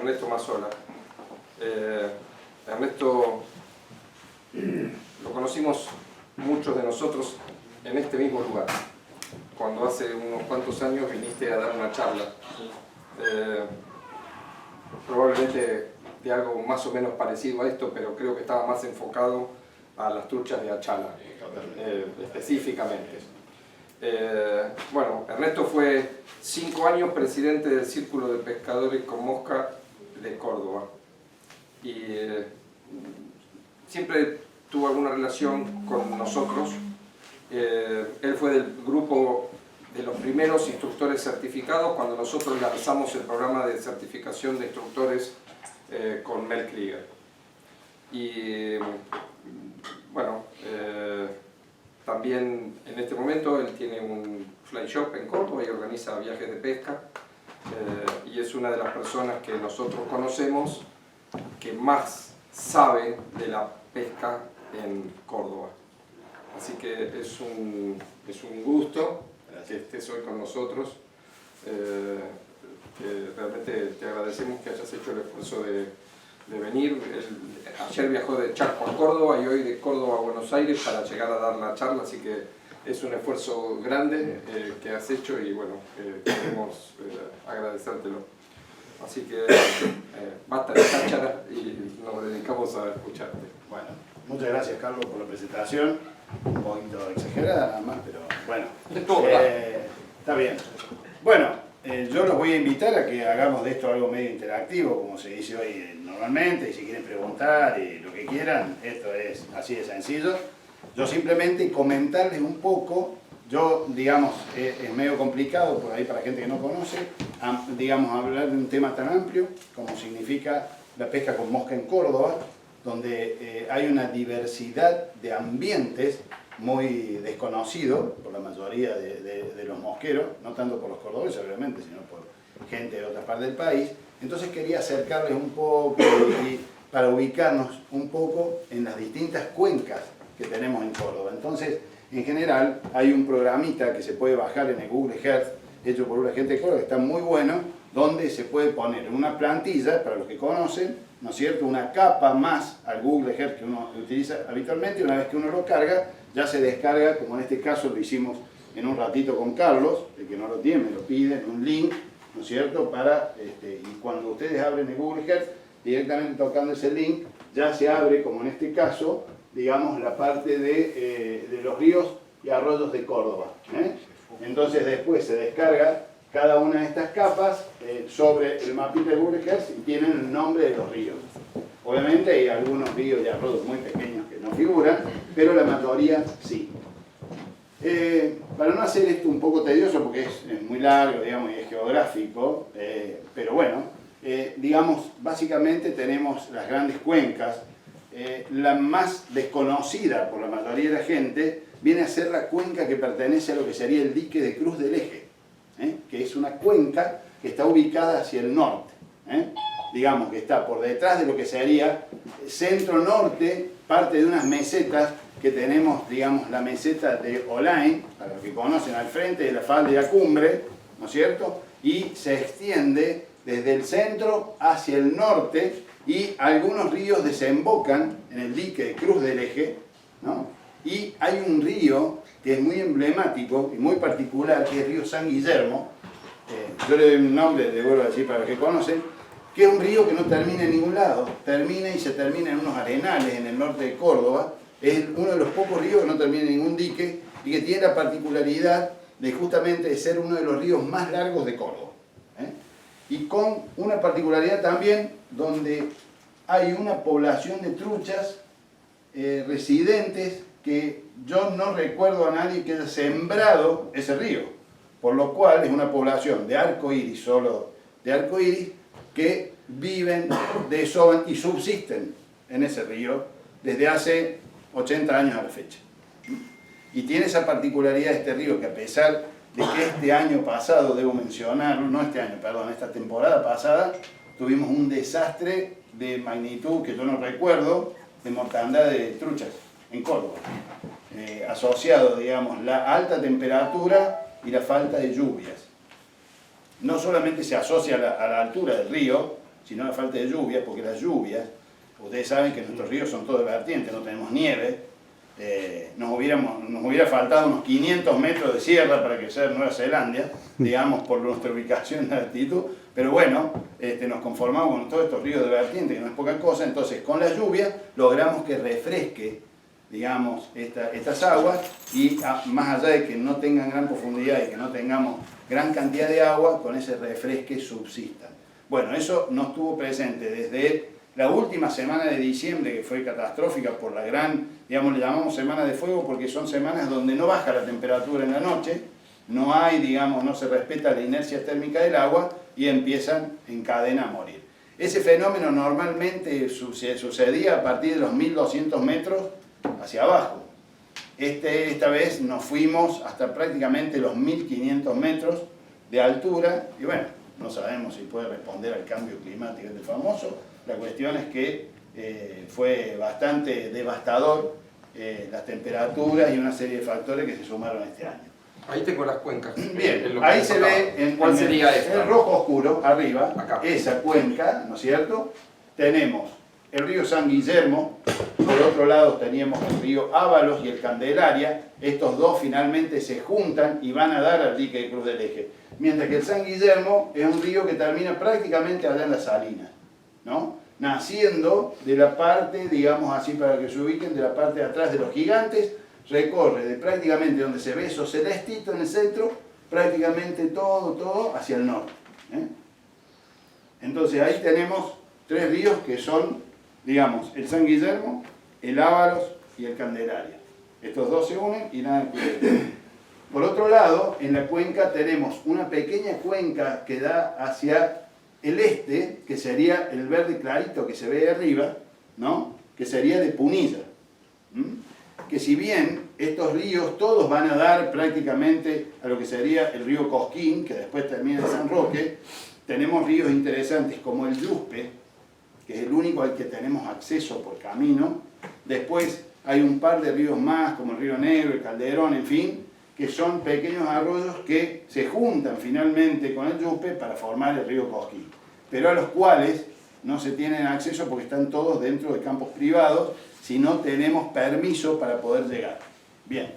Ernesto Mazzola. Ernesto lo conocimos muchos de nosotros en este mismo lugar, cuando hace unos cuantos años viniste a dar una charla, probablemente de algo más o menos parecido a esto, pero creo que estaba más enfocado a las truchas de Achala, específicamente. Bueno, Ernesto fue 5 años presidente del Círculo de Pescadores con Mosca de Córdoba y siempre tuvo alguna relación con nosotros. Él fue del grupo de los primeros instructores certificados cuando nosotros lanzamos el programa de certificación de instructores con Mel Krieger. Y bueno, también en este momento él tiene un fly shop en Córdoba y organiza viajes de pesca, y es una de las personas que nosotros conocemos que más sabe de la pesca en Córdoba. Así que es un gusto que estés hoy con nosotros. Que realmente te agradecemos que hayas hecho el esfuerzo de venir. Ayer viajó de Chaco a Córdoba y hoy de Córdoba a Buenos Aires para llegar a dar la charla, así que es un esfuerzo grande que has hecho y bueno, queremos agradecértelo. Así que basta de cháchara y nos dedicamos a escucharte. Bueno, muchas gracias Carlos por la presentación, un poquito exagerada nada más, pero bueno, está bien. Bueno, yo los voy a invitar a que hagamos de esto algo medio interactivo, como se dice hoy normalmente, y si quieren preguntar y lo que quieran, esto es así de sencillo. Yo simplemente comentarles un poco, yo digamos, es medio complicado por ahí para la gente que no conoce, digamos, hablar de un tema tan amplio como significa la pesca con mosca en Córdoba, donde hay una diversidad de ambientes muy desconocido por la mayoría de los mosqueros, no tanto por los cordobeses obviamente, sino por gente de otras partes del país. Entonces quería acercarles un poco y para ubicarnos un poco en las distintas cuencas que tenemos en Córdoba. Entonces, en general, hay un programita que se puede bajar en el Google Earth, hecho por una gente de Córdoba, que está muy bueno, donde se puede poner una plantilla, para los que conocen, ¿no es cierto?, una capa más al Google Earth que uno utiliza habitualmente, y una vez que uno lo carga, ya se descarga, como en este caso lo hicimos en un ratito con Carlos, el que no lo tiene me lo pide, un link, ¿no es cierto?, para, y cuando ustedes abren el Google Earth, directamente tocando ese link, ya se abre, como en este caso, digamos, la parte de los ríos y arroyos de Córdoba. Entonces después se descarga cada una de estas capas sobre el mapita de Google Earth y tienen el nombre de los ríos. Obviamente hay algunos ríos y arroyos muy pequeños que no figuran, pero la mayoría sí. Para no hacer esto un poco tedioso, porque es muy largo, digamos, y es geográfico, pero bueno, digamos, básicamente tenemos las grandes cuencas. La más desconocida por la mayoría de la gente viene a ser la cuenca que pertenece a lo que sería el dique de Cruz del Eje, que es una cuenca que está ubicada hacia el norte, digamos que está por detrás de lo que sería centro-norte, parte de unas mesetas que tenemos, digamos, la meseta de Olain, para los que conocen, al frente de la falda y la cumbre, ¿no es cierto?, y se extiende desde el centro hacia el norte, y algunos ríos desembocan en el dique de Cruz del Eje, ¿no? Y hay un río que es muy emblemático y muy particular, que es el río San Guillermo. Yo le doy un nombre, le vuelvo a decir para los que conocen, que es un río que no termina en ningún lado, termina y se termina en unos arenales en el norte de Córdoba. Es uno de los pocos ríos que no termina en ningún dique y que tiene la particularidad de justamente de ser uno de los ríos más largos de Córdoba. Y con una particularidad también donde hay una población de truchas residentes que yo no recuerdo a nadie que haya sembrado ese río, por lo cual es una población de arcoíris, solo de arcoíris, que viven, desovan y subsisten en ese río desde hace 80 años a la fecha. Y tiene esa particularidad este río que, a pesar de que este año pasado, debo mencionarlo, no este año, perdón, esta temporada pasada, tuvimos un desastre de magnitud que yo no recuerdo, de mortandad de truchas en Córdoba, asociado, digamos, la alta temperatura y la falta de lluvias. No solamente se asocia a la altura del río, sino la falta de lluvias, porque las lluvias, ustedes saben que nuestros ríos son todos de vertiente, no tenemos nieve, nos hubiera faltado unos 500 metros de sierra para crecer Nueva Zelanda, digamos, por nuestra ubicación en altitud, pero bueno, nos conformamos con todos estos ríos de vertiente, que no es poca cosa. Entonces con la lluvia logramos que refresque, digamos, estas aguas, y más allá de que no tengan gran profundidad y que no tengamos gran cantidad de agua, con ese refresque subsistan. Bueno, eso no estuvo presente desde la última semana de diciembre, que fue catastrófica por la gran, digamos, le llamamos semana de fuego porque son semanas donde no baja la temperatura en la noche, no hay, digamos, no se respeta la inercia térmica del agua y empiezan en cadena a morir. Ese fenómeno normalmente sucedía a partir de los 1200 metros hacia abajo. Esta vez nos fuimos hasta prácticamente los 1500 metros de altura y bueno, no sabemos si puede responder al cambio climático este famoso. La cuestión es que fue bastante devastador las temperaturas y una serie de factores que se sumaron este año. Ahí tengo las cuencas. Bien, ahí se ve ¿Cuál sería esta? el rojo oscuro, arriba, acá, esa cuenca, ¿no es cierto? Tenemos el río San Guillermo, por otro lado teníamos el río Ábalos y el Candelaria, estos dos finalmente se juntan y van a dar al dique de Cruz del Eje. Mientras que el San Guillermo es un río que termina prácticamente allá en las Salinas, ¿no? Naciendo de la parte, digamos así para que se ubiquen, de la parte de atrás de los Gigantes, recorre de prácticamente donde se ve eso celestito en el centro, prácticamente todo hacia el norte. Entonces ahí tenemos tres ríos que son, digamos, el San Guillermo, el Ábalos y el Candelaria. Estos dos se unen y nada que ver. Por otro lado, en la cuenca tenemos una pequeña cuenca que da hacia el este, que sería el verde clarito que se ve arriba, ¿no? Que sería de Punilla. Que si bien estos ríos todos van a dar prácticamente a lo que sería el río Cosquín, que después termina en San Roque, tenemos ríos interesantes como el Yuspe, que es el único al que tenemos acceso por camino. Después hay un par de ríos más, como el Río Negro, el Calderón, en fin, que son pequeños arroyos que se juntan finalmente con el Yuspe para formar el río Cosquín, pero a los cuales no se tienen acceso porque están todos dentro de campos privados, si no tenemos permiso para poder llegar. Bien,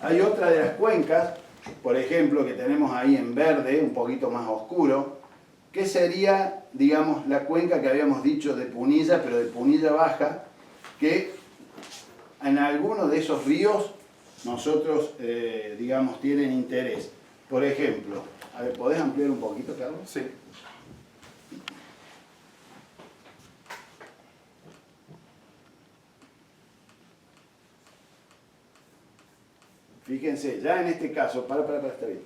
hay otra de las cuencas, por ejemplo, que tenemos ahí en verde, un poquito más oscuro, que sería, digamos, la cuenca que habíamos dicho de Punilla, pero de Punilla Baja, que en algunos de esos ríos nosotros, digamos, tienen interés. Por ejemplo, a ver, ¿podés ampliar un poquito, Carlos? Sí. Fíjense, ya en este caso, está bien.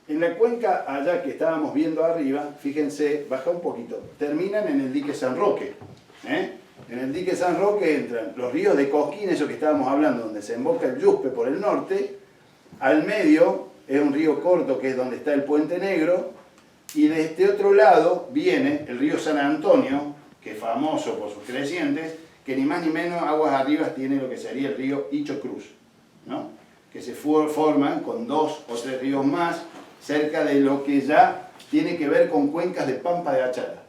En la cuenca allá que estábamos viendo arriba, fíjense, baja un poquito, terminan en el dique San Roque. En el dique San Roque entran los ríos de Cosquín, eso que estábamos hablando, donde se emboca el Yuspe por el norte. Al medio es un río corto, que es donde está el Puente Negro. Y de este otro lado viene el río San Antonio, que es famoso por sus crecientes, que ni más ni menos aguas arriba tiene lo que sería el río Hicho Cruz, ¿no? Que se forman con 2 o 3 ríos más, cerca de lo que ya tiene que ver con cuencas de Pampa de Achala.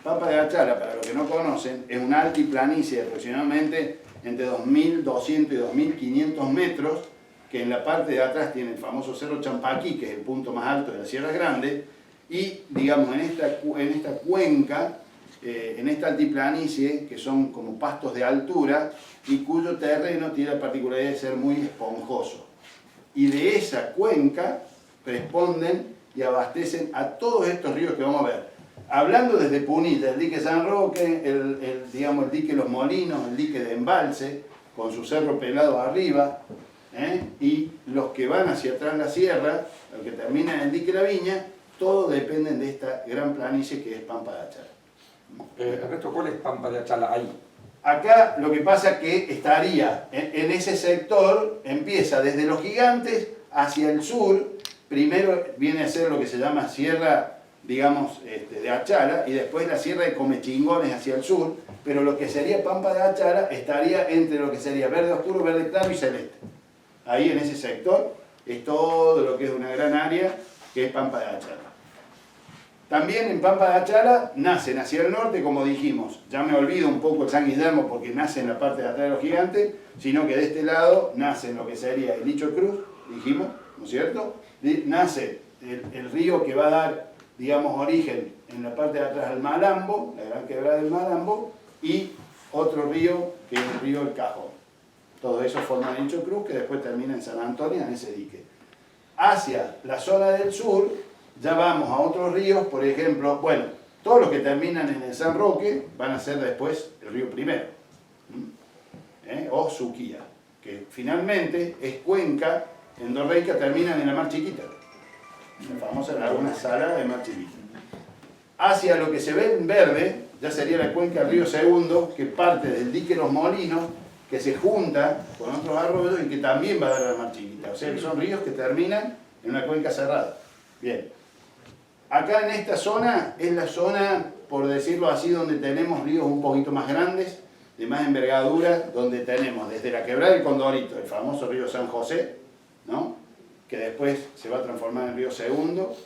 Pampa de Achala, para los que no conocen, es una altiplanicie de aproximadamente entre 2.200 y 2.500 metros, que en la parte de atrás tiene el famoso Cerro Champaquí, que es el punto más alto de la Sierra Grande, y digamos en esta cuenca, en esta altiplanicie, que son como pastos de altura, y cuyo terreno tiene la particularidad de ser muy esponjoso. Y de esa cuenca responden y abastecen a todos estos ríos que vamos a ver. Hablando desde Punilla, el dique San Roque, digamos, el dique Los Molinos, el dique de Embalse, con su cerro pelado arriba, y los que van hacia atrás la sierra, los que terminan en el dique La Viña, todos dependen de esta gran planicie que es Pampa de Achala. Ernesto, ¿cuál es Pampa de Achala ahí? Acá lo que pasa es que estaría en ese sector, empieza desde los Gigantes hacia el sur, primero viene a ser lo que se llama sierra, digamos, de Achala, y después la sierra de Comechingones hacia el sur, pero lo que sería Pampa de Achala estaría entre lo que sería verde oscuro, verde claro y celeste. Ahí en ese sector es todo lo que es una gran área, que es Pampa de Achala. También en Pampa de Achala nacen hacia el norte, como dijimos. Ya me olvido un poco el San Guillermo porque nace en la parte de atrás de los Gigantes, sino que de este lado nace lo que sería el Licho Cruz, dijimos, ¿no es cierto? Nace el río que va a dar, digamos, origen en la parte de atrás al Malambo, la gran quebrada del Malambo, y otro río que es el río El Cajón. Todo eso forma el Licho Cruz, que después termina en San Antonio, en ese dique. Hacia la zona del sur, ya vamos a otros ríos, por ejemplo, bueno, todos los que terminan en el San Roque van a ser después el río Primero, o Suquía, que finalmente es cuenca endorreica, terminan en la Mar Chiquita, la famosa laguna salada de Mar Chiquita. Hacia lo que se ve en verde, ya sería la cuenca del río Segundo, que parte del dique Los Molinos, que se junta con otros arroyos y que también va a dar a la Mar Chiquita. O sea que son ríos que terminan en una cuenca cerrada. Bien. Acá en esta zona es la zona, por decirlo así, donde tenemos ríos un poquito más grandes, de más envergadura, donde tenemos desde la quebrada del Condorito, el famoso río San José, ¿no? Que después se va a transformar en río Segundo.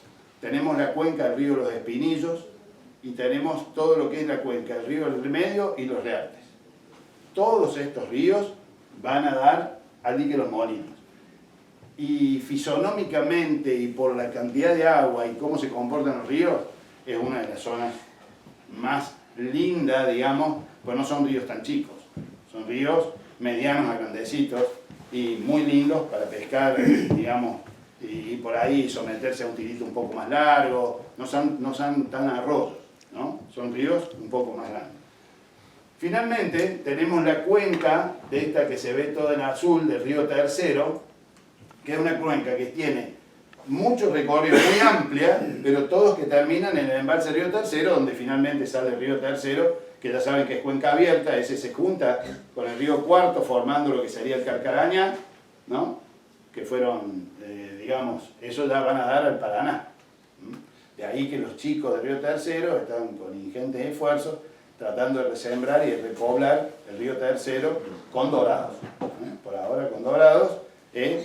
Tenemos la cuenca del río Los Espinillos y tenemos todo lo que es la cuenca del río El Medio y los Reartes. Todos estos ríos van a dar al dique Los Molinos. Y fisonómicamente y por la cantidad de agua y cómo se comportan los ríos, es una de las zonas más lindas, digamos, pues no son ríos tan chicos, son ríos medianos a grandecitos y muy lindos para pescar, digamos, y por ahí someterse a un tirito un poco más largo, no son tan arroyos, ¿no? Son ríos un poco más grandes. Finalmente tenemos la cuenca de esta que se ve toda en azul del río Tercero, que es una cuenca que tiene mucho recorrido, muy amplia, pero todos que terminan en el embalse Río Tercero, donde finalmente sale el Río Tercero, que ya saben que es cuenca abierta, ese se junta con el Río Cuarto, formando lo que sería el Carcarañá, ¿no? Que fueron, digamos, eso ya van a dar al Paraná. De ahí que los chicos del Río Tercero están con ingentes esfuerzos tratando de resembrar y de repoblar el Río Tercero con dorados. Por ahora con dorados,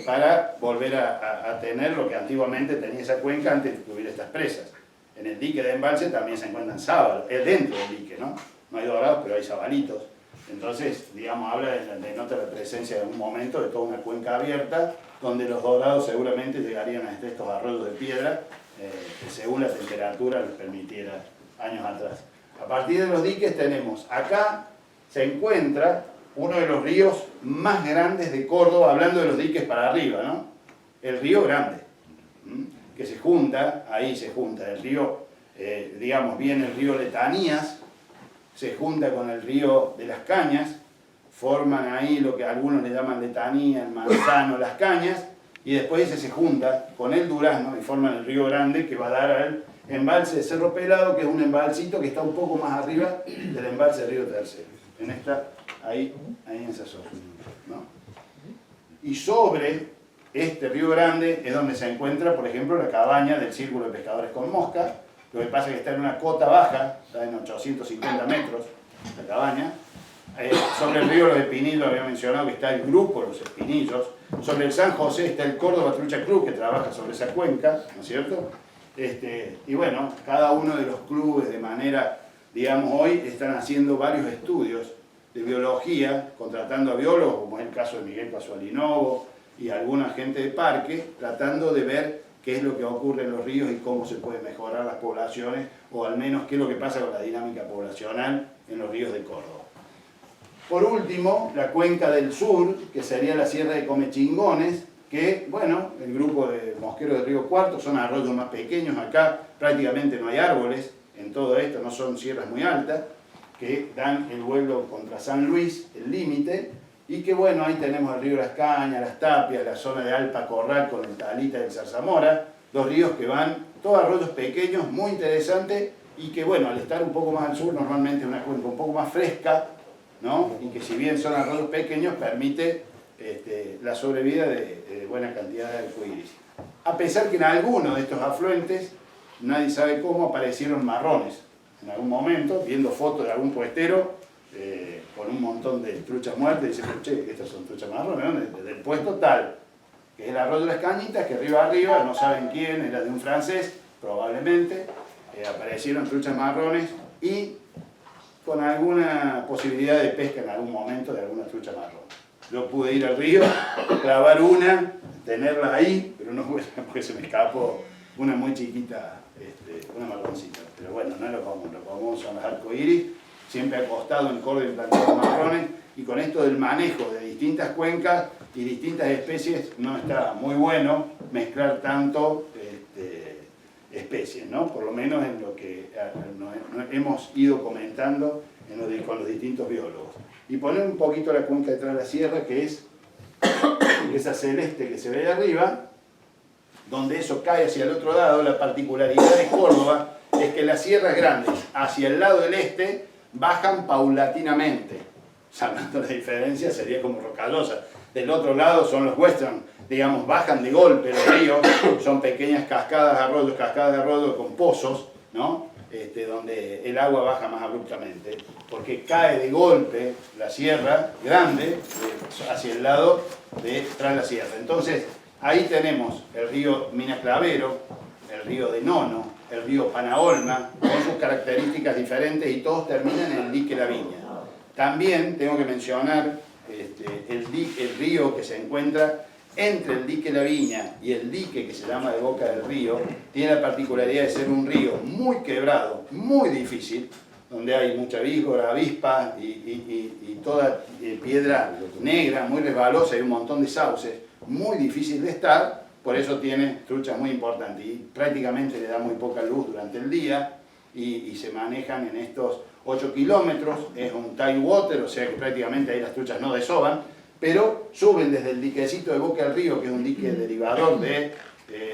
para volver a tener lo que antiguamente tenía esa cuenca antes de que hubiera estas presas. En el dique de embalse también se encuentran sábalos, es dentro del dique, ¿no? No hay dorados, pero hay sabalitos. Entonces, digamos, habla de nota la presencia en un momento de toda una cuenca abierta, donde los dorados seguramente llegarían a estos arroyos de piedra, que según la temperatura les permitiera años atrás. A partir de los diques tenemos, acá se encuentra uno de los ríos más grandes de Córdoba, hablando de los diques para arriba, ¿no? El río Grande, que se junta, ahí se junta el río, digamos, viene el río Letanías, se junta con el río de las Cañas, forman ahí lo que algunos le llaman Letanía, el Manzano, las Cañas, y después ese se junta con el Durazno y forman el río Grande, que va a dar al embalse de Cerro Pelado, que es un embalsito que está un poco más arriba del embalse del río Tercero, en esta, ahí en esa zona, ¿no? Y sobre este río Grande es donde se encuentra, por ejemplo, la cabaña del Círculo de Pescadores con Mosca. Lo que pasa es que está en una cota baja, está en 850 metros la cabaña. Sobre el río Los Espinillos había mencionado que está el grupo Los Espinillos. Sobre el San José está el Córdoba Trucha Club, que trabaja sobre esa cuenca, ¿no es cierto? Y bueno, cada uno de los clubes de manera, digamos, hoy están haciendo varios estudios de biología, contratando a biólogos, como es el caso de Miguel Pasualinovo y alguna gente de parque, tratando de ver qué es lo que ocurre en los ríos y cómo se pueden mejorar las poblaciones, o al menos qué es lo que pasa con la dinámica poblacional en los ríos de Córdoba. Por último, la cuenca del sur, que sería la Sierra de Comechingones, que, bueno, el grupo de mosqueros del río Cuarto son arroyos más pequeños, acá prácticamente no hay árboles, en todo esto no son sierras muy altas, que dan el vuelo contra San Luis, el límite, y que bueno, ahí tenemos el río Las Cañas, Las Tapias, la zona de Alpa Corral con el Talita y el Zarzamora, dos ríos que van, todos arroyos pequeños, muy interesantes, y que bueno, al estar un poco más al sur, normalmente es una cuenca un poco más fresca, ¿no? Y que si bien son arroyos pequeños, permite la sobrevida de buena cantidad de arcoíris. A pesar que en algunos de estos afluentes, nadie sabe cómo, aparecieron marrones. En algún momento, viendo fotos de algún puestero, con un montón de truchas muertas, dice, che, estas son truchas marrones, ¿no? Del puesto tal, que es el arroyo de las Cañitas, que arriba, no saben quién, era de un francés, probablemente, aparecieron truchas marrones y con alguna posibilidad de pesca en algún momento de alguna trucha marrón. Yo pude ir al río, clavar una, tenerla ahí, pero no pude porque se me escapó una muy chiquita, una marroncita. Pero bueno, no es lo común son los arcoíris, siempre acostado en córdoba y plantados marrones, y con esto del manejo de distintas cuencas y distintas especies no está muy bueno mezclar tanto especies, ¿no? Por lo menos en lo que hemos ido comentando con los distintos biólogos. Y poner un poquito la cuenca detrás de la sierra, que es esa celeste que se ve ahí arriba, donde eso cae hacia el otro lado. La particularidad de Córdoba es que las sierras grandes hacia el lado del este bajan paulatinamente. Salvando la diferencia sería como Rocallosa. Del otro lado son los western, digamos, bajan de golpe los ríos, son pequeñas cascadas de arroyo con pozos, ¿no? Donde el agua baja más abruptamente, porque cae de golpe la sierra grande hacia el lado de tras la sierra. Entonces, ahí tenemos el río Minas Clavero, el río de Nono, el río Panaolma, con sus características diferentes y todos terminan en el dique La Viña. También tengo que mencionar el río que se encuentra entre el dique La Viña y el dique que se llama de Boca del Río. Tiene la particularidad de ser un río muy quebrado, muy difícil, donde hay mucha víbora, avispa y toda piedra negra, muy resbalosa, y un montón de sauces, muy difícil de estar. Por eso tiene truchas muy importantes y prácticamente le da muy poca luz durante el día y se manejan en estos 8 kilómetros. Es un tide water, o sea que prácticamente ahí las truchas no desoban, pero suben desde el diquecito de Boca del Río, que es un dique derivador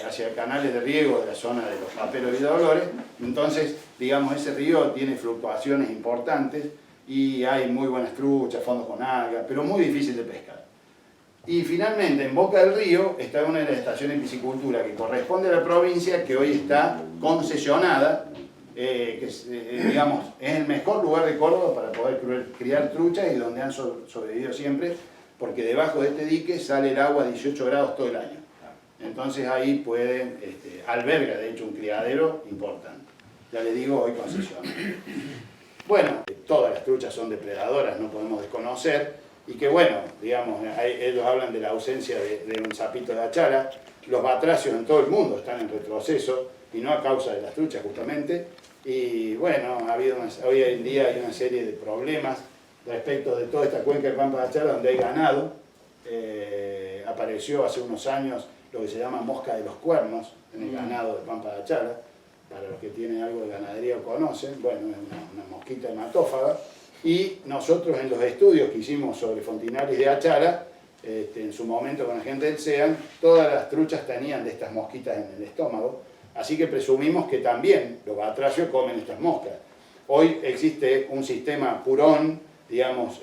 hacia canales de riego de la zona de los Paperos y Dolores. Entonces, digamos, ese río tiene fluctuaciones importantes y hay muy buenas truchas, fondos con algas, pero muy difícil de pescar. Y finalmente, en Boca del Río está una de las estaciones de piscicultura que corresponde a la provincia, que hoy está concesionada, digamos, es el mejor lugar de Córdoba para poder criar truchas y donde han sobrevivido siempre, porque debajo de este dique sale el agua a 18 grados todo el año. Entonces ahí pueden, alberga de hecho un criadero importante. Ya les digo, hoy concesionado. Bueno, todas las truchas son depredadoras, no podemos desconocer. Y que bueno, digamos, ellos hablan de la ausencia de un sapito de achala. Los batracios en todo el mundo están en retroceso, y no a causa de las truchas justamente. Y bueno, hoy en día hay una serie de problemas respecto de toda esta cuenca de Pampa de Achala donde hay ganado. Apareció hace unos años lo que se llama mosca de los cuernos en el ganado de Pampa de Achala. Para los que tienen algo de ganadería o conocen, bueno, es una mosquita hematófaga. Y nosotros en los estudios que hicimos sobre Fontinalis de Achala, en su momento con la gente del SEAN, todas las truchas tenían de estas mosquitas en el estómago, así que presumimos que también los batracios comen estas moscas. Hoy existe un sistema purón, digamos,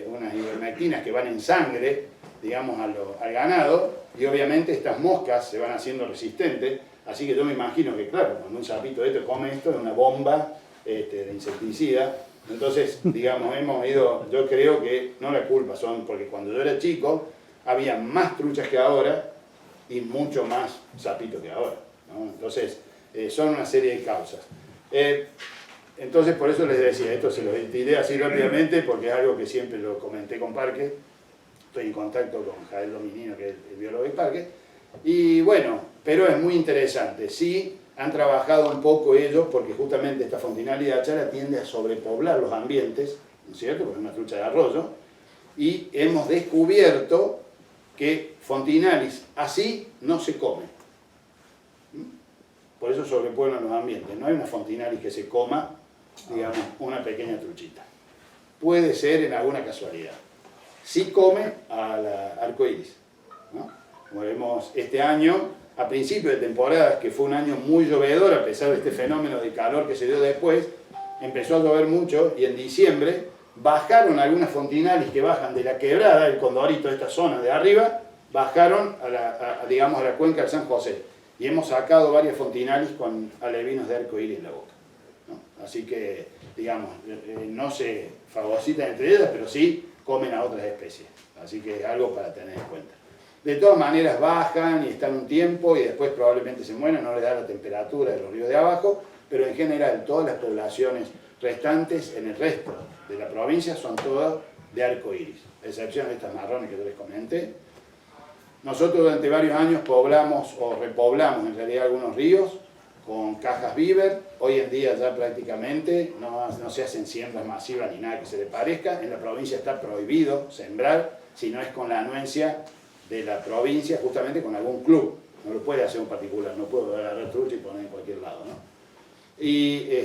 unas ivermectinas que van en sangre, digamos, al ganado, y obviamente estas moscas se van haciendo resistentes, así que yo me imagino que, claro, cuando un sapito de esto come esto, es una bomba de insecticida. Entonces, digamos, yo creo que no la culpa son, porque cuando yo era chico había más truchas que ahora y mucho más sapitos que ahora, ¿no? Entonces, son una serie de causas. Entonces, por eso les decía, esto se lo diré así rápidamente porque es algo que siempre lo comenté con Parque. Estoy en contacto con Jael Dominino, que es el biólogo de Parque. Y bueno, pero es muy interesante. Sí, han trabajado un poco ellos, porque justamente esta Fontinalis de Achala tiende a sobrepoblar los ambientes, ¿no es cierto? Porque es una trucha de arroyo, y hemos descubierto que Fontinalis así no se come. Por eso sobrepueblan los ambientes. No hay una Fontinalis que se coma, digamos, una pequeña truchita. Puede ser en alguna casualidad. Sí come a la arcoíris, ¿no? Como vemos este año, a principio de temporada, que fue un año muy llovedor, a pesar de este fenómeno de calor que se dio después, empezó a llover mucho y en diciembre bajaron algunas Fontinalis que bajan de la quebrada, el Condorito de esta zona de arriba, bajaron digamos, a la cuenca del San José. Y hemos sacado varias Fontinalis con alevinos de arcoíris en la boca, ¿no? Así que, digamos, no se fagocitan entre ellas, pero sí comen a otras especies. Así que es algo para tener en cuenta. De todas maneras bajan y están un tiempo y después probablemente se mueren, no les da la temperatura de los ríos de abajo, pero en general todas las poblaciones restantes en el resto de la provincia son todas de arco iris, a excepción de estas marrones que yo les comenté. Nosotros durante varios años poblamos o repoblamos en realidad algunos ríos con cajas Beaver. Hoy en día ya prácticamente no se hacen siembras masivas ni nada que se le parezca. En la provincia está prohibido sembrar si no es con la anuencia de la provincia, justamente con algún club. No lo puede hacer un particular, no puedo agarrar trucha y poner en cualquier lado, ¿no? Y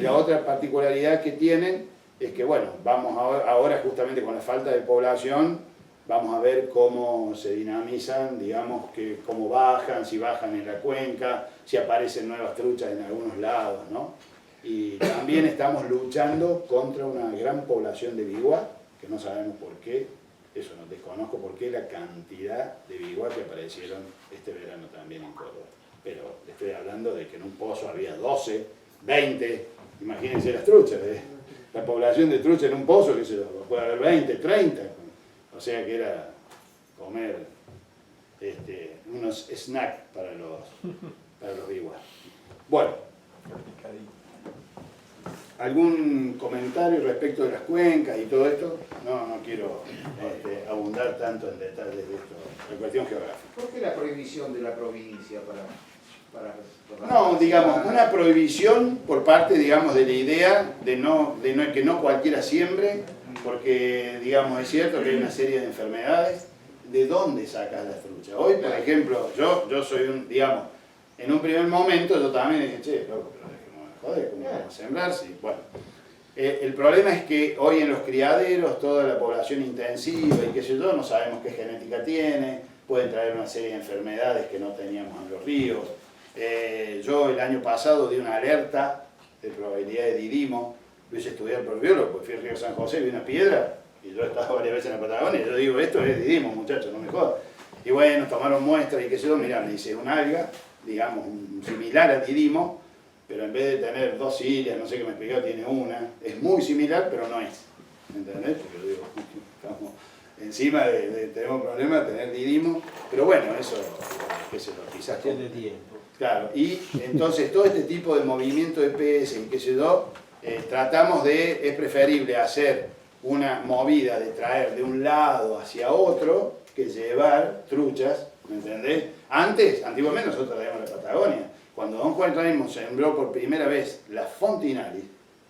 la otra particularidad que tienen es que, bueno, vamos ahora justamente con la falta de población, vamos a ver cómo se dinamizan, digamos, cómo bajan, si bajan en la cuenca, si aparecen nuevas truchas en algunos lados, ¿no? Y también estamos luchando contra una gran población de biwa, que no sabemos por qué, eso no desconozco por qué la cantidad de biwa que aparecieron este verano también en Córdoba. Pero le estoy hablando de que en un pozo había 12, 20, imagínense las truchas, la población de truchas en un pozo, que puede haber 20, 30, o sea que era comer unos snacks para los biwas. Bueno, ¿algún comentario respecto de las cuencas y todo esto? No quiero abundar tanto en detalles de esto, la cuestión geográfica. ¿Por qué la prohibición de la provincia No, digamos, una prohibición por parte, digamos, de la idea de que no cualquiera siembre, porque, digamos, es cierto que hay una serie de enfermedades. ¿De dónde sacas las truchas? Hoy, por ejemplo, yo soy digamos, en un primer momento yo también dije, che, loco, pero dejemos de joder, ¿cómo vamos a sembrar? Sí, bueno. El problema es que hoy en los criaderos, toda la población intensiva y qué sé yo, no sabemos qué genética tiene, pueden traer una serie de enfermedades que no teníamos en los ríos. Yo el año pasado di una alerta de probabilidad de didimo, lo hice estudiar por biólogo, porque fui al río San José, vi una piedra, y yo he estado varias veces en la Patagonia, y yo digo, esto es didimo, muchachos, no me jodan. Y bueno, tomaron muestras y qué sé yo, mirá, me dice, una alga, digamos, similar al didimo, pero en vez de tener 2 cilias, no sé qué me explicó, tiene una, es muy similar, pero no es, ¿entendés? Porque yo digo, estamos encima tenemos problemas de tener didimo, pero bueno, eso, qué sé yo, quizás tiene tiempo. Claro, y entonces todo este tipo de movimiento de PS y qué sé yo, tratamos es preferible hacer una movida de traer de un lado hacia otro que llevar truchas, ¿me entendés? Antiguamente nosotros traíamos la Patagonia. Cuando Don Juan Raymond sembró por primera vez la Fontinalis,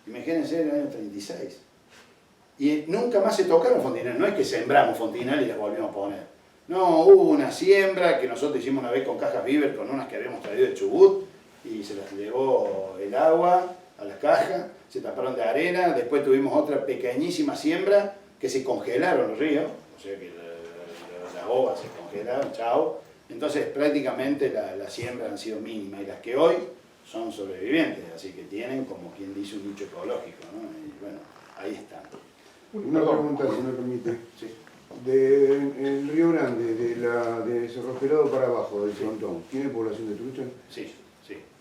imagínense en el año 36, y nunca más se tocaron Fontinalis, no es que sembramos Fontinalis y las volvimos a poner. No, hubo una siembra que nosotros hicimos una vez con cajas Beaver, con unas que habíamos traído de Chubut, y se las llevó el agua a las cajas, se taparon de arena, después tuvimos otra pequeñísima siembra que se congelaron los ríos, o sea que las ovas se congelaron, chao. Entonces prácticamente las siembras han sido mínimas y las que hoy son sobrevivientes, así que tienen como quien dice un nicho ecológico, ¿no? Y bueno, ahí están. Una pregunta, si me permite. Sí. El Río Grande, de Cerro Pelado para abajo, del Frontón, ¿tiene población de truchas? Sí.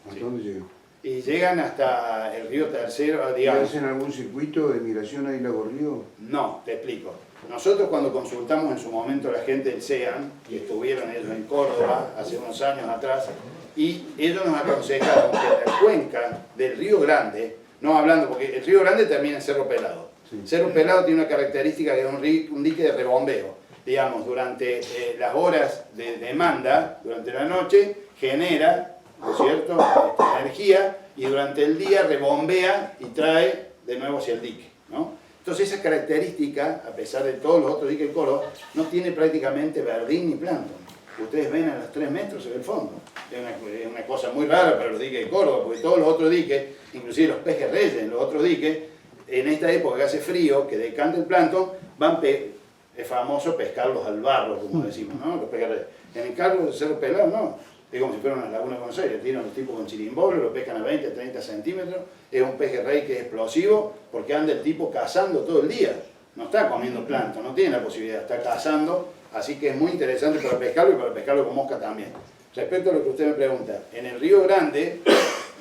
¿Hasta dónde llega? Y llegan hasta el río Tercero, digamos. ¿Hacen algún circuito de migración ahí Lago Río? No, te explico. Nosotros cuando consultamos en su momento a la gente del CEAN, que estuvieron ellos en Córdoba hace unos años atrás, y ellos nos aconsejaron que la cuenca del Río Grande, no hablando, porque el Río Grande termina en Cerro Pelado. Sí. Cerro Pelado tiene una característica que es un dique de rebombeo. Digamos, durante las horas de demanda, durante la noche, genera, ¿no es cierto?, energía, y durante el día rebombea y trae de nuevo hacia el dique, ¿no? Entonces esa característica, a pesar de todos los otros diques del Córdoba, no tiene prácticamente verdín ni plancton. Ustedes ven a los 3 metros en el fondo. Es una cosa muy rara para los diques de Córdoba, porque todos los otros diques, inclusive los pejes reyes en los otros diques, en esta época que hace frío, que decanta el plancton, es famoso pescarlos al barro, como decimos, ¿no? Los pejes reyes. En el caso de Cerro Pelado, no. Es como si fuera una laguna de Buenos Aires, tiran los tipos con chirimbolo, lo pescan a 20, 30 centímetros, es un pejerrey que es explosivo porque anda el tipo cazando todo el día, no está comiendo plancton, no tiene la posibilidad, está cazando, así que es muy interesante para pescarlo y para pescarlo con mosca también. Respecto a lo que usted me pregunta, en el Río Grande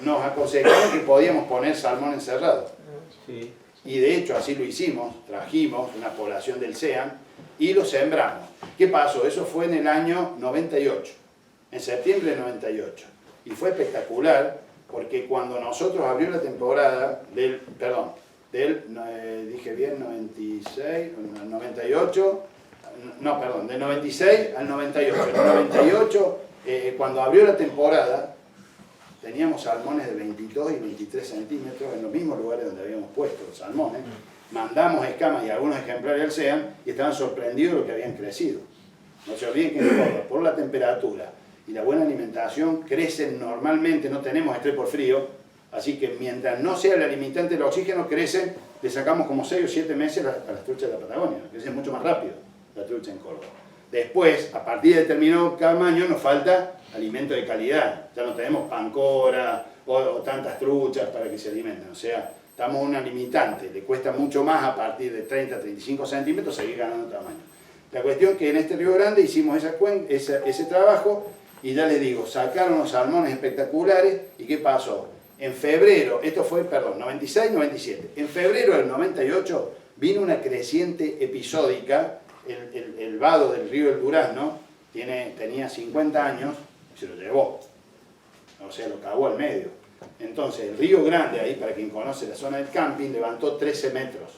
nos aconsejaron que podíamos poner salmón encerrado, Sí. y de hecho así lo hicimos, trajimos una población del CEAN y lo sembramos. ¿Qué pasó? Eso fue en el año 98. En septiembre de 98. Y fue espectacular porque cuando nosotros abrió la temporada dije bien, 96, 98, no, perdón, del 96 al 98. En el 98, cuando abrió la temporada, teníamos salmones de 22 y 23 centímetros en los mismos lugares donde habíamos puesto los salmones. Mandamos escamas y algunos ejemplares al SEAN y estaban sorprendidos de lo que habían crecido. No se olviden que en Córdoba, por la temperatura y la buena alimentación, crecen normalmente, no tenemos estrés por frío, así que mientras no sea la limitante del oxígeno, crecen, le sacamos como 6 o 7 meses a las truchas de la Patagonia, crecen mucho más rápido la trucha en Córdoba. Después, a partir de determinado tamaño, nos falta alimento de calidad, ya no tenemos pancora o tantas truchas para que se alimenten, o sea, estamos en una limitante, le cuesta mucho más a partir de 30 a 35 centímetros seguir ganando tamaño. La cuestión es que en este Río Grande hicimos ese trabajo y ya les digo, sacaron los salmones espectaculares y ¿qué pasó? En febrero, esto fue, perdón, 96-97, en febrero del 98 vino una creciente episódica, el vado del río El Durazno tenía 50 años y se lo llevó, o sea, lo cagó al medio. Entonces el Río Grande, ahí para quien conoce la zona del camping, levantó 13 metros.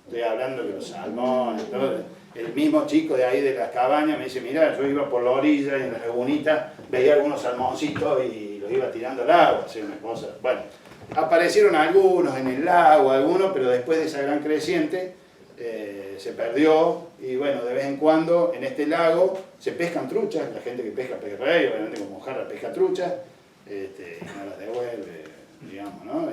Estoy hablando de los salmones, todo. El mismo chico de ahí de las cabañas me dice, mirá, yo iba por la orilla y en la lagunita veía algunos salmoncitos y los iba tirando al agua, así una cosa. Bueno, aparecieron algunos en el lago, algunos, pero después de esa gran creciente se perdió y bueno, de vez en cuando en este lago se pescan truchas, la gente que pesca pejerrey, obviamente como mojarra pesca truchas, no las devuelve, digamos, ¿no?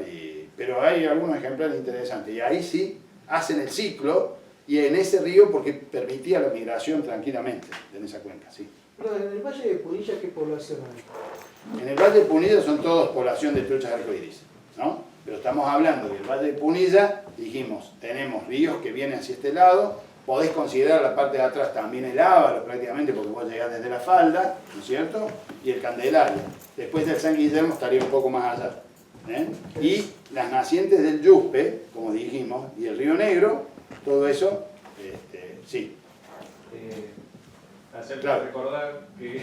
Pero hay algunos ejemplares interesantes y ahí sí hacen el ciclo y en ese río porque permitía la migración tranquilamente en esa cuenca, sí. No, en el Valle de Punilla, ¿qué población hay? En el Valle de Punilla son todos población de truchas arcoíris, ¿no? Pero estamos hablando del Valle de Punilla, dijimos, tenemos ríos que vienen hacia este lado, podés considerar la parte de atrás también el Ávaro prácticamente porque vos llegás desde la falda, ¿no es cierto? Y el Candelaria. Después del San Guillermo estaría un poco más allá. Y las nacientes del Yuspe, como dijimos, y el Río Negro, todo eso, sí. Hacer Claro. recordar que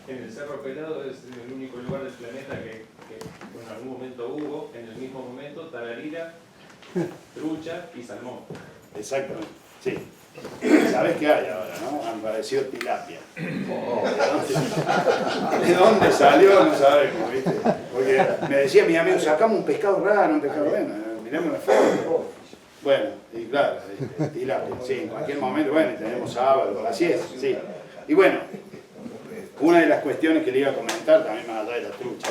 en el Cerro Pelado es el único lugar del planeta que en algún momento hubo, en el mismo momento, tararira, trucha y salmón. Exactamente, sí. ¿Sabés qué hay ahora, no? Han aparecido tilapia. ¿De dónde salió? No sabemos, ¿viste? Porque me decía mi amigo, sacamos un pescado raro, un pescado bueno, miremos la foto. Bueno, y claro, tilapia, sí, en cualquier momento, bueno, y tenemos sábado, así es, sí. Y bueno, una de las cuestiones que le iba a comentar, también más allá de la trucha,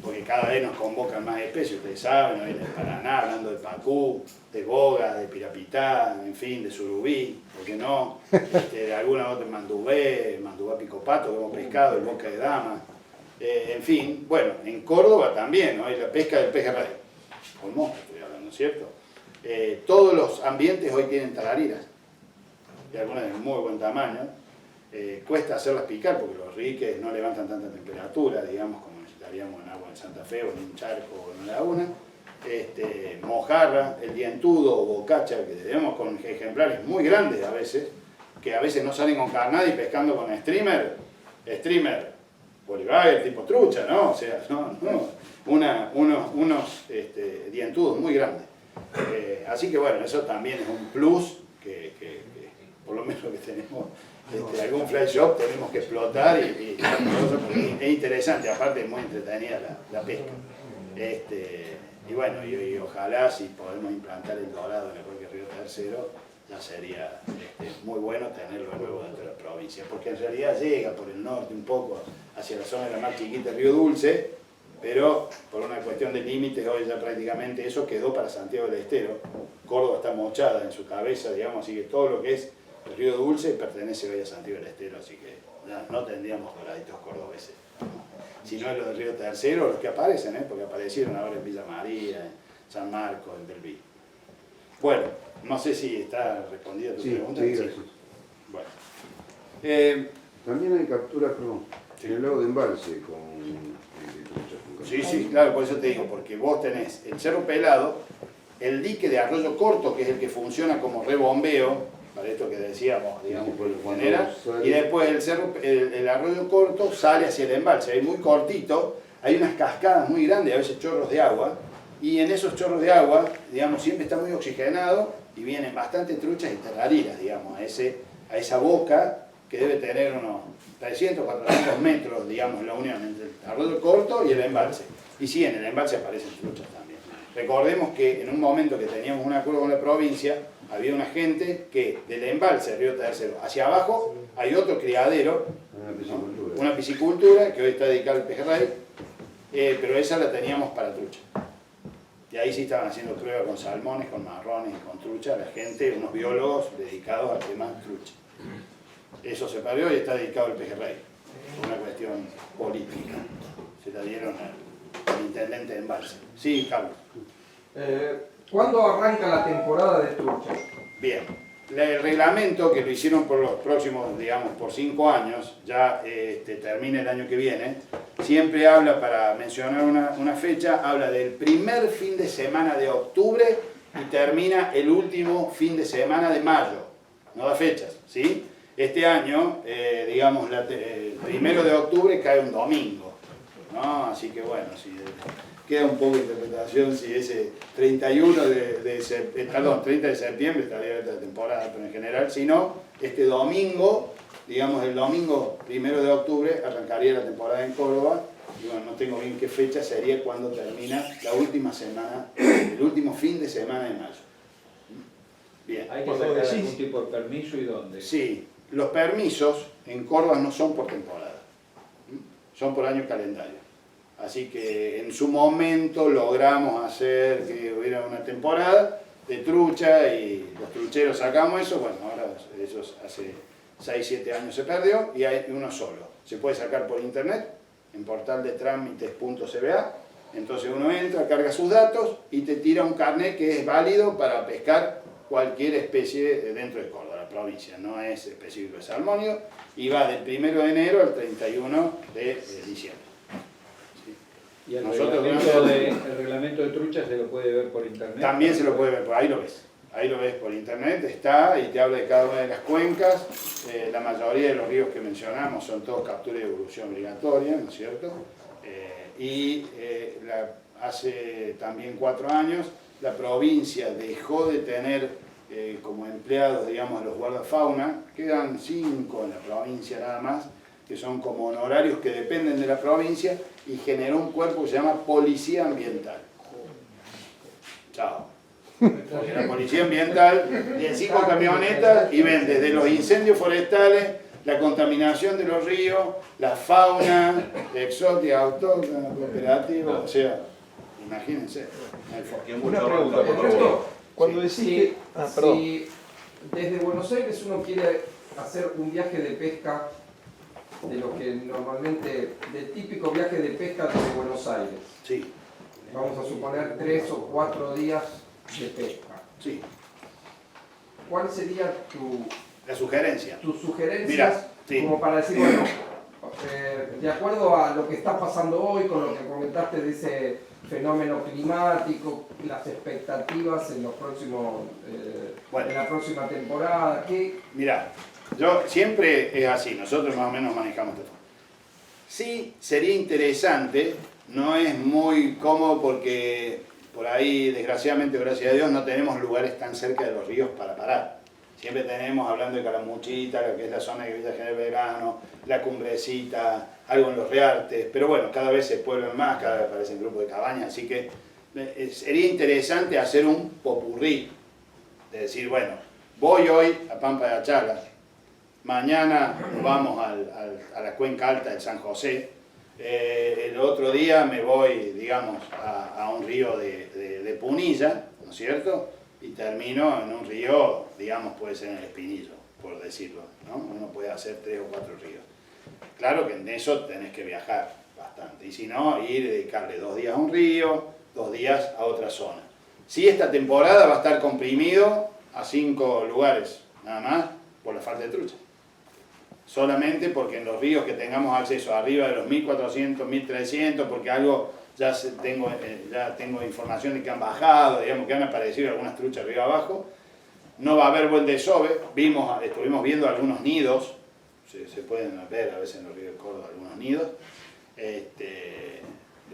porque cada vez nos convocan más especies, ustedes saben, hoy en el Paraná, hablando de pacú, de boga, de pirapitá, en fin, de surubí, ¿por qué no? De alguna otra mandubé picopato que hemos pescado, el boca de dama, en fin, bueno, en Córdoba también, ¿no? Hay la pesca del pejerrey, con mosca estoy hablando, ¿cierto? Todos los ambientes hoy tienen tarariras, y algunas de muy buen tamaño, cuesta hacerlas picar porque los riques no levantan tanta temperatura, digamos, como necesitaríamos en agua en Santa Fe o en un charco o en una laguna. Mojarra, el dientudo o bocacha, que tenemos con ejemplares muy grandes a veces, que a veces no salen con carnada y pescando con streamer, Bolívar, tipo trucha, ¿no? O sea, unos dientudos muy grandes. Así que bueno, eso también es un plus que por lo menos que tenemos algún fly shop tenemos que explotar y es interesante, aparte es muy entretenida la pesca. Y bueno, y ojalá si podemos implantar el dorado en el Parque Río Tercero, ya sería muy bueno tenerlo luego dentro de la provincia, porque en realidad llega por el norte un poco hacia la zona de la más chiquita Río Dulce, pero por una cuestión de límites hoy ya prácticamente eso quedó para Santiago del Estero. Córdoba está mochada en su cabeza, digamos, así que todo lo que es el Río Dulce pertenece hoy a Santiago del Estero, así que ya no tendríamos doraditos cordobeses, si no es lo del Río Tercero, los que aparecen, porque aparecieron ahora en Villa María, en San Marcos, en Belví. Bueno, no sé si está respondida tu pregunta. Sí, gracias. Bueno. También hay capturas, Sí. en el lago de Embalse con truchas. Sí, claro, por eso te digo, porque vos tenés el Cerro Pelado, el dique de Arroyo Corto, que es el que funciona como rebombeo, para esto que decíamos, digamos, y después el Arroyo Corto sale hacia el embalse, es muy cortito, hay unas cascadas muy grandes, a veces chorros de agua, y en esos chorros de agua, digamos, siempre está muy oxigenado y vienen bastantes truchas y tarariras, digamos, a esa boca que debe tener unos 300, 400 metros, digamos, la unión entre el arroyo corto y el embalse. Y sí, en el embalse aparecen truchas también. Recordemos que en un momento que teníamos un acuerdo con la provincia, había una gente que del embalse Río Tercero hacia abajo hay otro criadero, una piscicultura que hoy está dedicada al pejerrey, pero esa la teníamos para trucha. Y ahí sí estaban haciendo pruebas con salmones, con marrones, con trucha, la gente, unos biólogos dedicados al tema trucha. Eso se perdió y está dedicado al pejerrey. Una cuestión política. Se la dieron al intendente de embalse. Sí, Carlos. ¿Cuándo arranca la temporada de trucha? Bien. El reglamento, que lo hicieron por los próximos, digamos, por 5 años, ya termina el año que viene, siempre habla, para mencionar una fecha, habla del primer fin de semana de octubre y termina el último fin de semana de mayo. No da fechas, ¿sí? Este año, digamos, el 1 de octubre cae un domingo, ¿no? Así que bueno, si queda un poco de interpretación si ese 30 de septiembre estaría abierta la temporada, pero en general, si no, este domingo, digamos el domingo 1 de octubre, arrancaría la temporada en Córdoba, y bueno, no tengo bien qué fecha sería cuando termina la última semana, el último fin de semana de mayo. Bien. ¿Hay que sacar algún tipo de permiso y dónde? Sí, los permisos en Córdoba no son por temporada, son por año calendario. Así que en su momento logramos hacer que hubiera una temporada de trucha y los trucheros sacamos eso. Bueno, ahora eso hace 6, 7 años se perdió y hay uno solo. Se puede sacar por internet en portaldetrámites.cba. Entonces uno entra, carga sus datos y te tira un carnet que es válido para pescar cualquier especie dentro de Córdoba, la provincia. No es específico de salmónido y va del 1 de enero al 31 de diciembre. ¿Y el Nosotros reglamento de trucha se lo puede ver por internet? También se lo puede ver, ahí lo ves por internet, está y te habla de cada una de las cuencas. La mayoría de los ríos que mencionamos son todos captura y evolución obligatoria, ¿no es cierto? Hace también 4 años la provincia dejó de tener como empleados, digamos, los guardafauna, quedan 5 en la provincia nada más, que son como honorarios que dependen de la provincia, y generó un cuerpo que se llama Policía Ambiental. Chao. Porque la Policía Ambiental tiene 5 camionetas y ven desde los incendios forestales, la contaminación de los ríos, la fauna exótica, autóctona, cooperativa, o sea, imagínense. Una pregunta, por favor. Cuando decís que... perdón. Si desde Buenos Aires uno quiere hacer un viaje de pesca, de lo que normalmente, del típico viaje de pesca desde Buenos Aires. Sí. Vamos a suponer 3 o 4 días de pesca. Sí. ¿Cuál sería La sugerencia. tus sugerencias? Mirá, sí. Como para decir, bueno, de acuerdo a lo que está pasando hoy, con lo que comentaste de ese fenómeno climático, las expectativas en los próximos, en la próxima temporada, ¿qué? Mirá, yo siempre es así, nosotros más o menos manejamos de forma. Sí, sería interesante, no es muy cómodo porque por ahí, desgraciadamente, gracias a Dios, no tenemos lugares tan cerca de los ríos para parar. Siempre tenemos, hablando de Calamuchita, lo que es la zona de Villa General Belgrano, la Cumbrecita, algo en los Reartes, pero bueno, cada vez se pueblan más, cada vez aparecen grupos de cabañas, así que sería interesante hacer un popurrí, de decir, bueno, voy hoy a Pampa de Achala, mañana vamos a la cuenca alta del San José, el otro día me voy, digamos, a un río de Punilla, ¿no es cierto? Y termino en un río, digamos, puede ser en el Espinillo, por decirlo, ¿no? Uno puede hacer 3 o 4 ríos. Claro que en eso tenés que viajar bastante, y si no, ir y dedicarle 2 días a un río, 2 días a otra zona. Sí, esta temporada va a estar comprimido a 5 lugares, nada más, por la falta de trucha. Solamente porque en los ríos que tengamos acceso arriba de los 1400, 1300, porque algo ya tengo información de que han bajado, digamos que han aparecido algunas truchas arriba abajo, no va a haber buen desove. Estuvimos viendo algunos nidos, se pueden ver a veces en los ríos de Córdoba algunos nidos,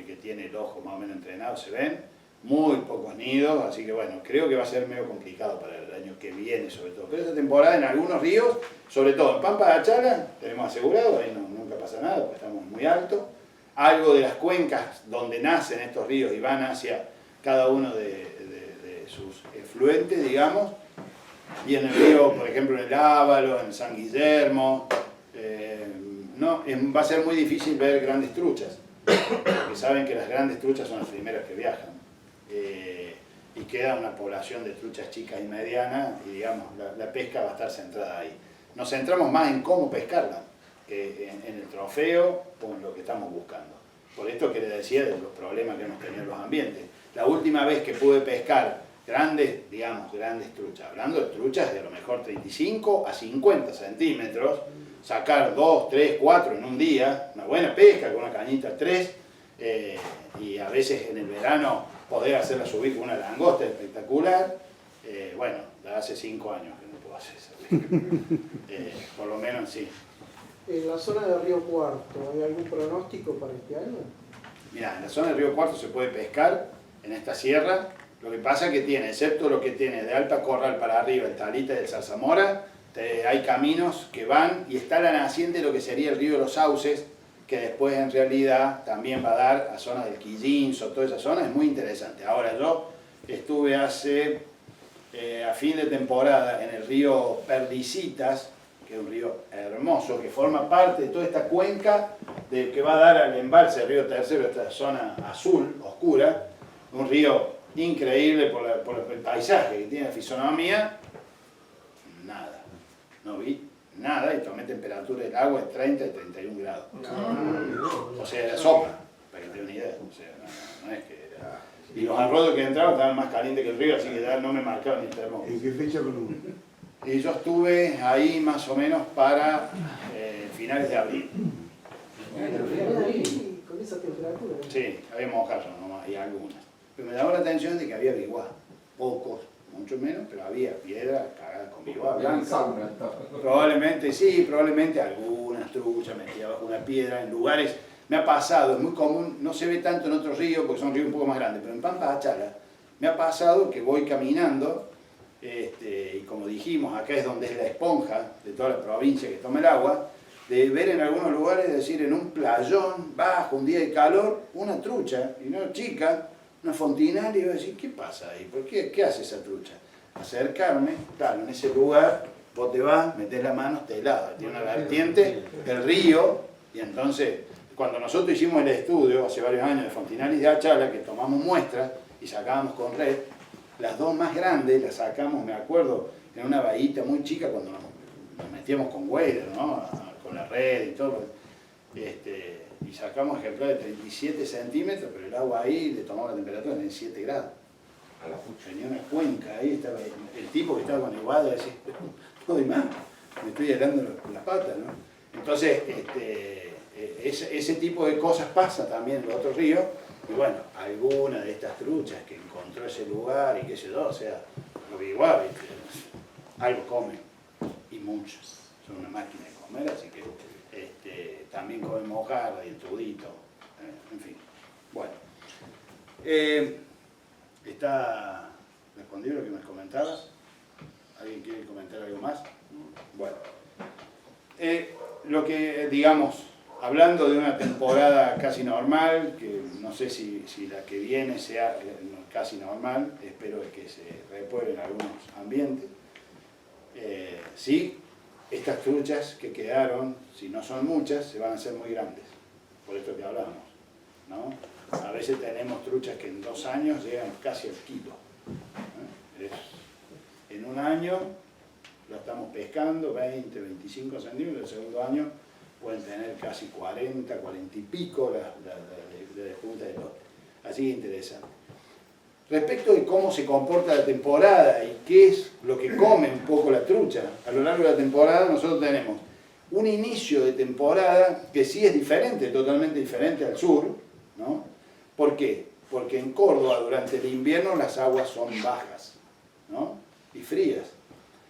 el que tiene el ojo más o menos entrenado se ven, muy pocos nidos, así que bueno, creo que va a ser medio complicado para el año que viene sobre todo. Pero esta temporada en algunos ríos, sobre todo en Pampa de Achala, tenemos asegurado, ahí nunca pasa nada porque estamos muy altos. Algo de las cuencas donde nacen estos ríos y van hacia cada uno de sus efluentes, digamos, y en el río, por ejemplo, en el Ávalo, en San Guillermo, va a ser muy difícil ver grandes truchas, porque saben que las grandes truchas son las primeras que viajan, y queda una población de truchas chicas y medianas, y digamos, la pesca va a estar centrada ahí. Nos centramos más en cómo pescarla, que en el trofeo o en lo que estamos buscando. Por esto que les decía de los problemas que hemos tenido en los ambientes. La última vez que pude pescar grandes truchas, hablando de truchas de a lo mejor 35 a 50 centímetros, sacar 2, 3, 4 en un día, una buena pesca con una cañita 3, y a veces en el verano poder hacerla subir con una langosta espectacular. Bueno, hace 5 años que no puedo hacer esa pesca, por lo menos sí. En la zona del Río Cuarto, ¿hay algún pronóstico para este año? Mirá, en la zona del Río Cuarto se puede pescar en esta sierra. Lo que pasa es que tiene, excepto lo que tiene de Alta Corral para arriba, el Talita y el Zarzamora, hay caminos que van y está la naciente de lo que sería el río de los Sauces, que después en realidad también va a dar a zonas del Quillinzo, toda esa zona, es muy interesante. Ahora yo estuve hace, a fin de temporada, en el río Perdicitas, que es un río hermoso, que forma parte de toda esta cuenca que va a dar al embalse del río Tercero, esta zona azul, oscura, un río increíble por el paisaje que tiene, la fisonomía, nada, no vi nada, y tomé temperatura del agua de 30 y 31 grados. O sea, era sopa, para que te den una idea. O sea, no es que era... Y los arroyos que entraban estaban más calientes que el río, así que ya no me marcaban ni el termómetro. ¿En qué fecha con Y yo estuve ahí más o menos para finales de abril. Ahí, con esa temperatura. Sí, había mojarras nomás y algunas. Pero me llamó la atención de que había biguá, pocos, mucho menos, pero había piedra cagada con biguá blanca. Probablemente, sí, probablemente algunas truchas metidas bajo una piedra en lugares. Me ha pasado, es muy común, no se ve tanto en otros ríos porque son ríos un poco más grandes, pero en Pampa de Achala me ha pasado que voy caminando, y como dijimos, acá es donde es la esponja de toda la provincia que toma el agua, de ver en algunos lugares, es decir, en un playón bajo, un día de calor, una trucha, y no chica, una fontinal, y yo decir, ¿qué pasa ahí? ¿Por qué? ¿Qué hace esa trucha? Acercarme, claro, en ese lugar, vos te vas, metés la mano, está helada, tiene una vertiente, el río, y entonces, cuando nosotros hicimos el estudio, hace varios años, de Fontinal y de Achala, que tomamos muestras y sacábamos con red, las dos más grandes las sacamos, me acuerdo, en una bahita muy chica, cuando nos metíamos con wader, ¿no? Con la red y todo, y sacamos ejemplares de 37 centímetros, pero el agua ahí le tomaba la temperatura en 7 grados. Tenía una cuenca ahí, estaba el tipo que estaba con el wader, decía, no doy más, me estoy helando las patas, ¿no? Entonces, ese tipo de cosas pasa también en los otros ríos, y bueno, alguna de estas truchas que encontró ese lugar y qué sé yo, o sea, lo vi igual, algo comen, y mucho, son una máquina de comer, así que también comen mojarra y el trudito, en fin, bueno. ¿Está respondido lo que me comentabas? ¿Alguien quiere comentar algo más? Bueno, lo que, digamos, hablando de una temporada casi normal, que no sé si la que viene sea casi normal, espero que se reprueben algunos ambientes. Sí, estas truchas que quedaron, si no son muchas, se van a hacer muy grandes, por esto que hablamos, ¿no? A veces tenemos truchas que en 2 años llegan casi al kilo. En un año lo estamos pescando, 20, 25 centímetros, el segundo año pueden tener casi 40, 40 y pico de punta de lote. Así que interesante. Respecto de cómo se comporta la temporada y qué es lo que come un poco la trucha, a lo largo de la temporada nosotros tenemos un inicio de temporada que sí es diferente, totalmente diferente al sur, ¿no? ¿Por qué? Porque en Córdoba durante el invierno las aguas son bajas, ¿no? Y frías.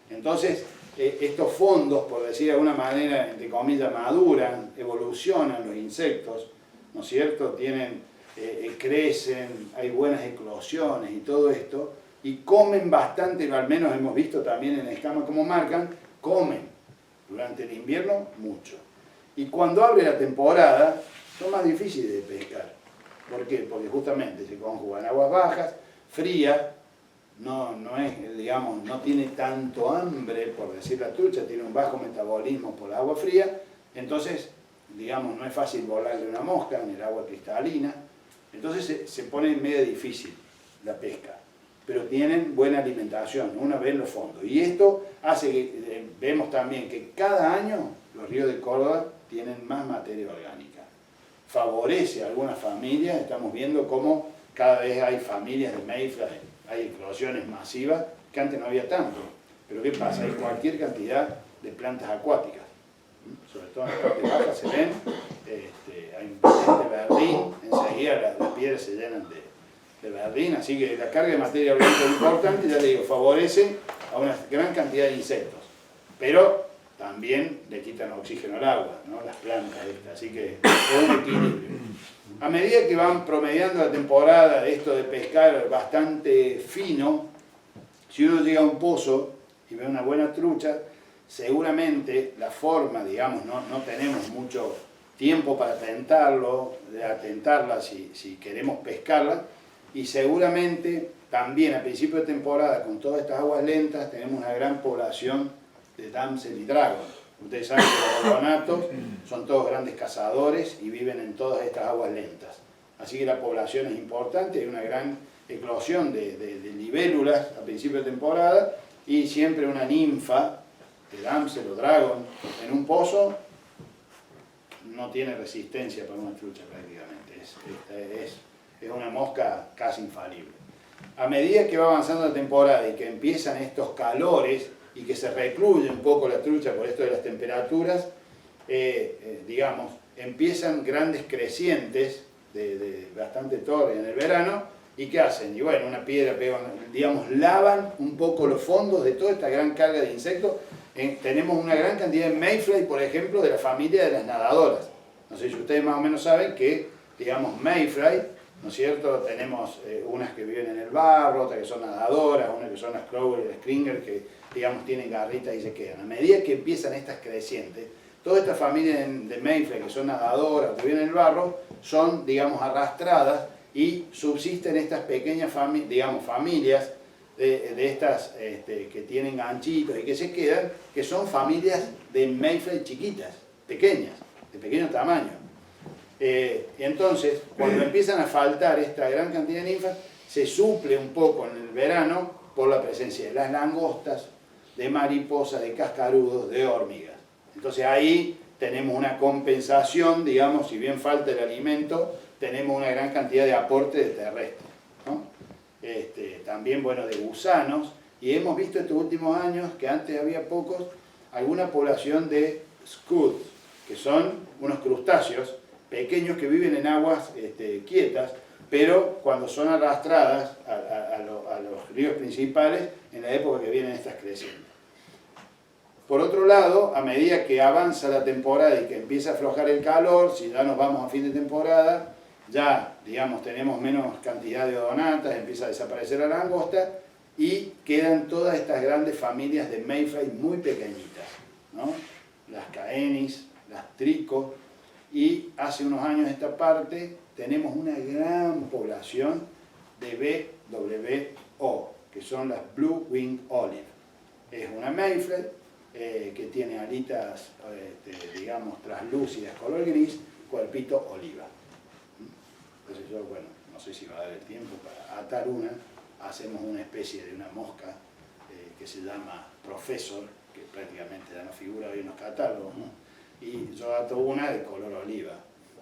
Entonces, estos fondos, por decir de alguna manera, entre comillas, maduran, evolucionan los insectos, ¿no es cierto? Tienen crecen, hay buenas eclosiones y todo esto, y comen bastante, al menos hemos visto también en escamas como marcan, comen durante el invierno mucho. Y cuando abre la temporada, son más difíciles de pescar. ¿Por qué? Porque justamente se conjugan aguas bajas, frías, no es, digamos, no tiene tanto hambre, por decir la trucha, tiene un bajo metabolismo por el agua fría, entonces, digamos, no es fácil volarle una mosca en el agua cristalina, entonces se pone medio difícil la pesca, pero tienen buena alimentación, una vez en los fondos. Y esto hace que vemos también que cada año los ríos de Córdoba tienen más materia orgánica. Favorece a algunas familias, estamos viendo cómo cada vez hay familias de mayfly, hay eclosiones masivas que antes no había tanto. Pero ¿qué pasa? Hay cualquier cantidad de plantas acuáticas, sobre todo en la parte baja se ven, hay un potente verdín, enseguida las piedras se llenan de verdín, así que la carga de materia orgánica es importante, ya le digo, favorece a una gran cantidad de insectos, pero también le quitan oxígeno al agua, ¿no? Las plantas estas, así que es un equilibrio. A medida que van promediando la temporada de esto de pescar bastante fino, si uno llega a un pozo y ve una buena trucha, seguramente la forma, digamos, no tenemos mucho tiempo para atentarla si queremos pescarla, y seguramente también a principio de temporada, con todas estas aguas lentas, tenemos una gran población de damsel y dragon. Ustedes saben que los ordonatos son todos grandes cazadores y viven en todas estas aguas lentas. Así que la población es importante, hay una gran eclosión de libélulas a principio de temporada, y siempre una ninfa de damsel o dragon en un pozo no tiene resistencia para una trucha prácticamente. Es una mosca casi infalible. A medida que va avanzando la temporada y que empiezan estos calores y que se recluye un poco la trucha por esto de las temperaturas, digamos, empiezan grandes crecientes de bastante torre en el verano. ¿Y qué hacen? Y bueno, una piedra pegan, digamos, lavan un poco los fondos de toda esta gran carga de insectos. Tenemos una gran cantidad de mayfly, por ejemplo, de la familia de las nadadoras. No sé si ustedes más o menos saben que, digamos, mayfly, ¿no es cierto? Tenemos unas que viven en el barro, otras que son nadadoras, unas que son las Crowell y las Springer, que, digamos, tienen garritas y se quedan. A medida que empiezan estas crecientes, todas estas familias de mayfly que son nadadoras, que viven en el barro, son, digamos, arrastradas y subsisten estas pequeñas familias de estas que tienen ganchitos y que se quedan, que son familias de mayfly chiquitas, pequeñas, de pequeño tamaño. Entonces, cuando empiezan a faltar esta gran cantidad de ninfas, se suple un poco en el verano por la presencia de las langostas, de mariposas, de cascarudos, de hormigas. Entonces ahí tenemos una compensación, digamos, si bien falta el alimento, tenemos una gran cantidad de aporte de terrestre, ¿no? También, bueno, de gusanos, y hemos visto estos últimos años que antes había pocos, alguna población de scuds, que son unos crustáceos pequeños que viven en aguas quietas, pero cuando son arrastradas a los ríos principales en la época que vienen estas creciendo. Por otro lado, a medida que avanza la temporada y que empieza a aflojar el calor, si ya nos vamos a fin de temporada, ya, digamos, tenemos menos cantidad de odonatas, empieza a desaparecer la langosta y quedan todas estas grandes familias de mayfly muy pequeñitas, ¿no? Las caenis, las trico, y hace unos años esta parte tenemos una gran población de BWO, que son las Blue Winged Olive. Es una mayfly que tiene alitas, digamos, translúcidas color gris, cuerpito oliva. Entonces yo, bueno, no sé si va a dar el tiempo para atar una, hacemos una especie de una mosca que se llama Professor, que prácticamente ya no figura hoy en los catálogos, ¿no? Y yo ato una de color oliva,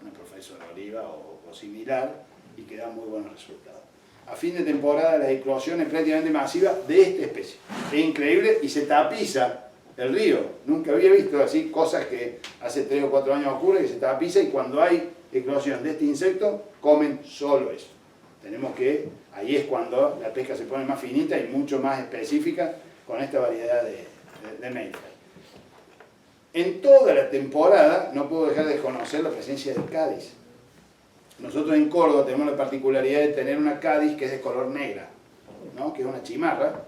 una Professor oliva o similar, y que da muy buenos resultados. A fin de temporada las eclosiones prácticamente masivas de esta especie. Es increíble y se tapiza el río. Nunca había visto así cosas que hace 3 o 4 años ocurre, que se tapiza, y cuando hay eclosión de este insecto, comen solo eso. Tenemos que, ahí es cuando la pesca se pone más finita y mucho más específica con esta variedad de mayfly. En toda la temporada no puedo dejar de conocer la presencia del cádiz. Nosotros en Córdoba tenemos la particularidad de tener una Cádiz que es de color negra, ¿no? Que es una chimarra,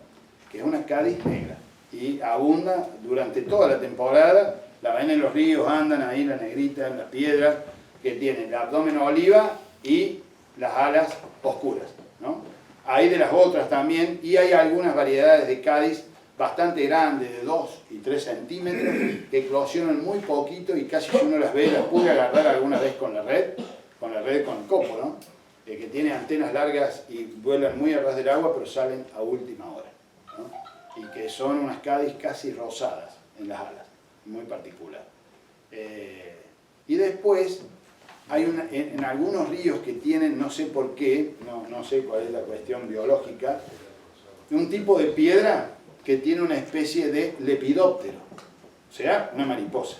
que es una Cádiz negra. Y abunda durante toda la temporada, la ven en los ríos, andan ahí la negrita, en las piedras, que tiene el abdomen oliva y las alas oscuras, ¿no? Hay de las otras también, y hay algunas variedades de Cádiz bastante grandes, de 2 y 3 centímetros, que eclosionan muy poquito y casi si uno las ve, las pude agarrar alguna vez con la red con el copo, ¿no? Que tiene antenas largas y vuelan muy a ras del agua, pero salen a última hora, ¿no? Y que son unas Cádiz casi rosadas en las alas, muy particular. Y después, hay en algunos ríos que tienen, no sé por qué, no sé cuál es la cuestión biológica, un tipo de piedra que tiene una especie de lepidóptero, o sea, una mariposa.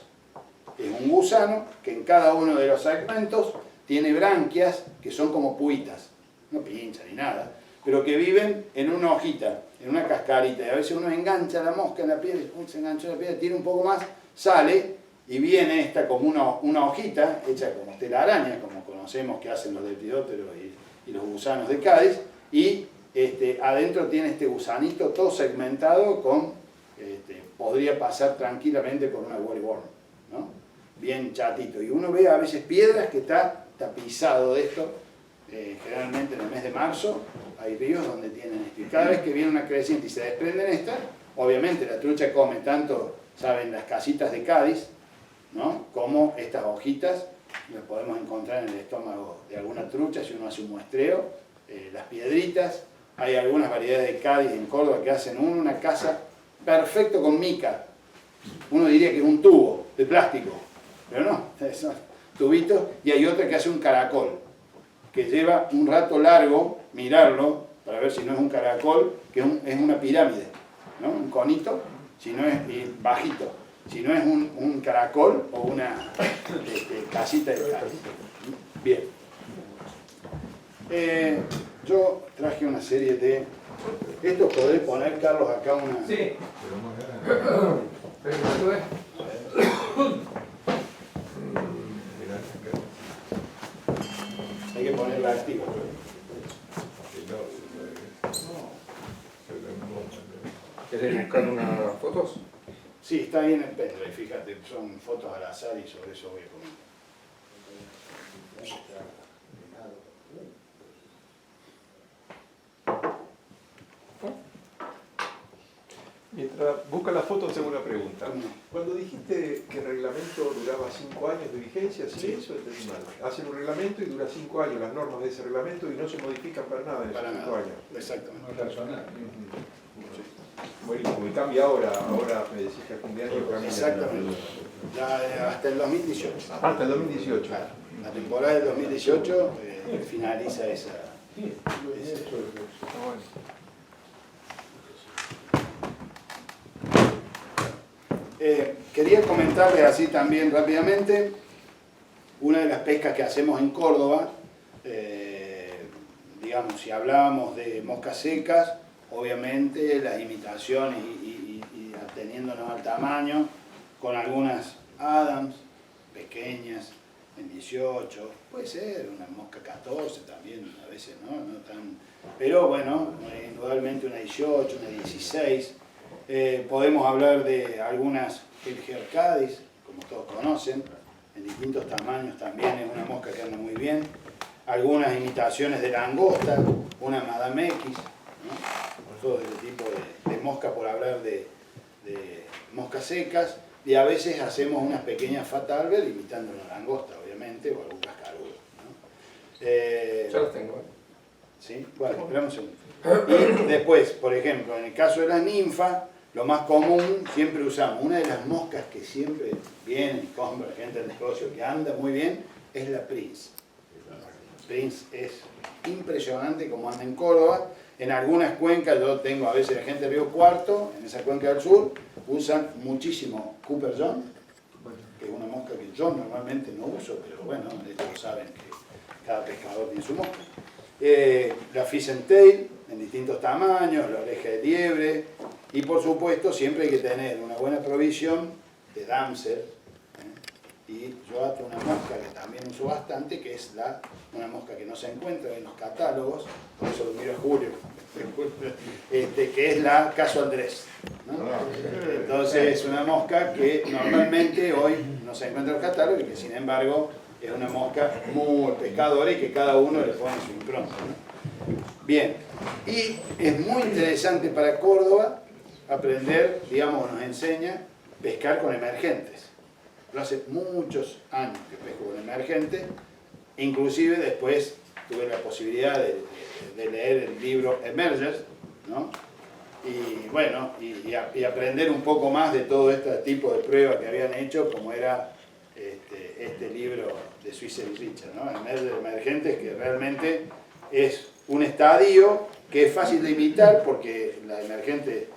Es un gusano que en cada uno de los segmentos tiene branquias que son como puitas, no pincha ni nada, pero que viven en una hojita, en una cascarita, y a veces uno engancha la mosca en la piedra, se enganchó en la piedra, tira un poco más, sale, y viene esta como una hojita, hecha como telaraña, como conocemos que hacen los lepidópteros y los gusanos de Cádiz, y adentro tiene este gusanito todo segmentado con, podría pasar tranquilamente por una bollworm, ¿no? Bien chatito. Y uno ve a veces piedras que está tapizado de esto, generalmente en el mes de marzo, hay ríos donde tienen esto. Y cada vez que viene una creciente y se desprenden estas, obviamente la trucha come tanto, saben, las casitas de Cádiz, ¿no? Como estas hojitas, las podemos encontrar en el estómago de alguna trucha si uno hace un muestreo, las piedritas. Hay algunas variedades de Cádiz en Córdoba que hacen una casa perfecto con mica. Uno diría que es un tubo de plástico, pero no, son tubitos. Y hay otra que hace un caracol, que lleva un rato largo mirarlo para ver si no es un caracol, que es una pirámide, ¿no? Un conito, si no es bajito, si no es un caracol o una casita de Cádiz. Bien. Yo traje una serie de... Esto podré poner, Carlos, acá una... Sí. Hay que ponerla activa. ¿Querés buscar unas fotos? Sí, está ahí en el pendrive, fíjate, son fotos al azar y sobre eso voy a comentar. Mientras busca la foto, tengo una pregunta. Cuando dijiste que el reglamento duraba 5 años de vigencia, ¿sí? Eso entendí mal. Hacen un reglamento y dura 5 años las normas de ese reglamento y no se modifican para nada en esos 5 años. Exactamente. No personal. Buenísimo. Y cambia ahora me decís que a fin de año cambia. Exactamente. Hasta el 2018. Hasta el 2018. Claro. La temporada del 2018 finaliza esa. Quería comentarles así también rápidamente una de las pescas que hacemos en Córdoba. Digamos, si hablábamos de moscas secas, obviamente las imitaciones y ateniéndonos al tamaño, con algunas Adams pequeñas en 18, puede ser una mosca 14 también, a veces no tan, pero bueno, indudablemente una 18, una 16. Podemos hablar de algunas Helger Cádiz, como todos conocen, en distintos tamaños también, es una mosca que anda muy bien. Algunas imitaciones de langosta, una Madame X, ¿no? Todo ese tipo de mosca, por hablar de moscas secas. Y a veces hacemos unas pequeñas Fat Albert imitando la langosta, obviamente, o algún cascarudo, ¿no? Ya las tengo, ¿eh? ¿Sí? Bueno, esperamos un segundo. Y después, por ejemplo, en el caso de las ninfas, lo más común, siempre usamos, una de las moscas que siempre vienen y compra la gente del negocio, que anda muy bien, es la Prince. Prince es impresionante como anda en Córdoba. En algunas cuencas, yo tengo a veces la gente de Río Cuarto, en esa cuenca del sur, usan muchísimo Cooper John, que es una mosca que yo normalmente no uso, pero bueno, ellos saben que cada pescador tiene su mosca. La Fish and Tail, en distintos tamaños, la oreja de liebre, y por supuesto siempre hay que tener una buena provisión de damsel, y yo ato una mosca que también uso bastante, que es la una mosca que no se encuentra en los catálogos, por eso lo miro a Julio, que es la Caso Andrés, ¿no? Entonces es una mosca que normalmente hoy no se encuentra en los catálogos y que sin embargo es una mosca muy pescadora y que cada uno le pone su impronta, ¿no? Bien, y es muy interesante para Córdoba aprender, digamos, nos enseña pescar con emergentes. Yo hace muchos años que pesco con emergentes, inclusive después tuve la posibilidad de leer el libro Emergers, ¿no? Y bueno, y aprender un poco más de todo este tipo de pruebas que habían hecho, como era este libro de Swisher y Richard, ¿no? Emergentes, que realmente es un estadio que es fácil de imitar porque la emergente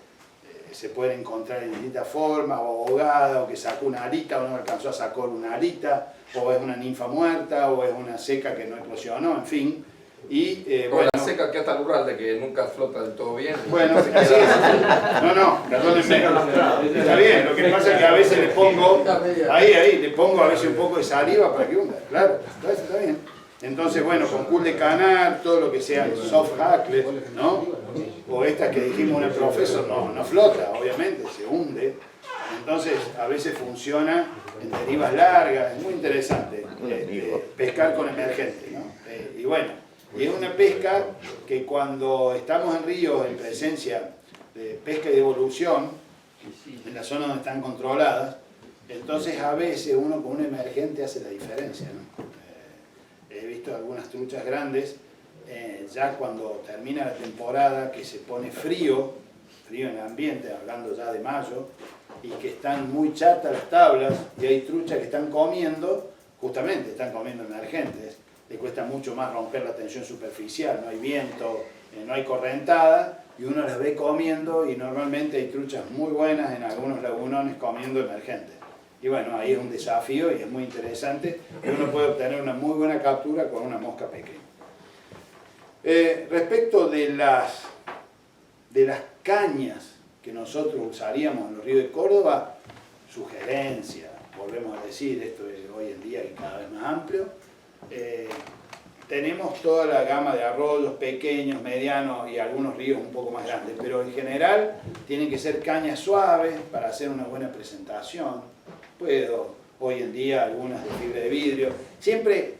se puede encontrar en distintas formas, o ahogada, o que sacó una alita, o no alcanzó a sacar una alita, o es una ninfa muerta, o es una seca que no eclosionó, en fin. Y bueno, la seca que ata Urralde, que nunca flota del todo bien. Bueno, así es. No, perdónenme. Está bien, lo que pasa es que a veces le pongo, le pongo a veces un poco de saliva para que hunda, claro, está bien. Entonces, bueno, con cul de canar, todo lo que sea soft hackles, ¿no? O estas que dijimos en el profesor, no flota, obviamente, se hunde. Entonces, a veces funciona en derivas largas, es muy interesante pescar con emergente, ¿no? Y bueno, y es una pesca que cuando estamos en ríos en presencia de pesca y de evolución, en las zonas donde están controladas, entonces a veces uno con un emergente hace la diferencia, ¿no? He visto algunas truchas grandes, ya cuando termina la temporada, que se pone frío en el ambiente, hablando ya de mayo, y que están muy chatas las tablas, y hay truchas que están comiendo, justamente están comiendo emergentes, le cuesta mucho más romper la tensión superficial, no hay viento, no hay correntada, y uno las ve comiendo, y normalmente hay truchas muy buenas en algunos lagunones comiendo emergentes. Y bueno, ahí es un desafío y es muy interesante, y uno puede obtener una muy buena captura con una mosca pequeña. Respecto de las cañas que nosotros usaríamos en los ríos de Córdoba, sugerencia, volvemos a decir, esto es hoy en día y cada vez más amplio, tenemos toda la gama de arroyos pequeños, medianos y algunos ríos un poco más grandes, pero en general tienen que ser cañas suaves para hacer una buena presentación. Puedo, hoy en día, algunas de fibra de vidrio. Siempre,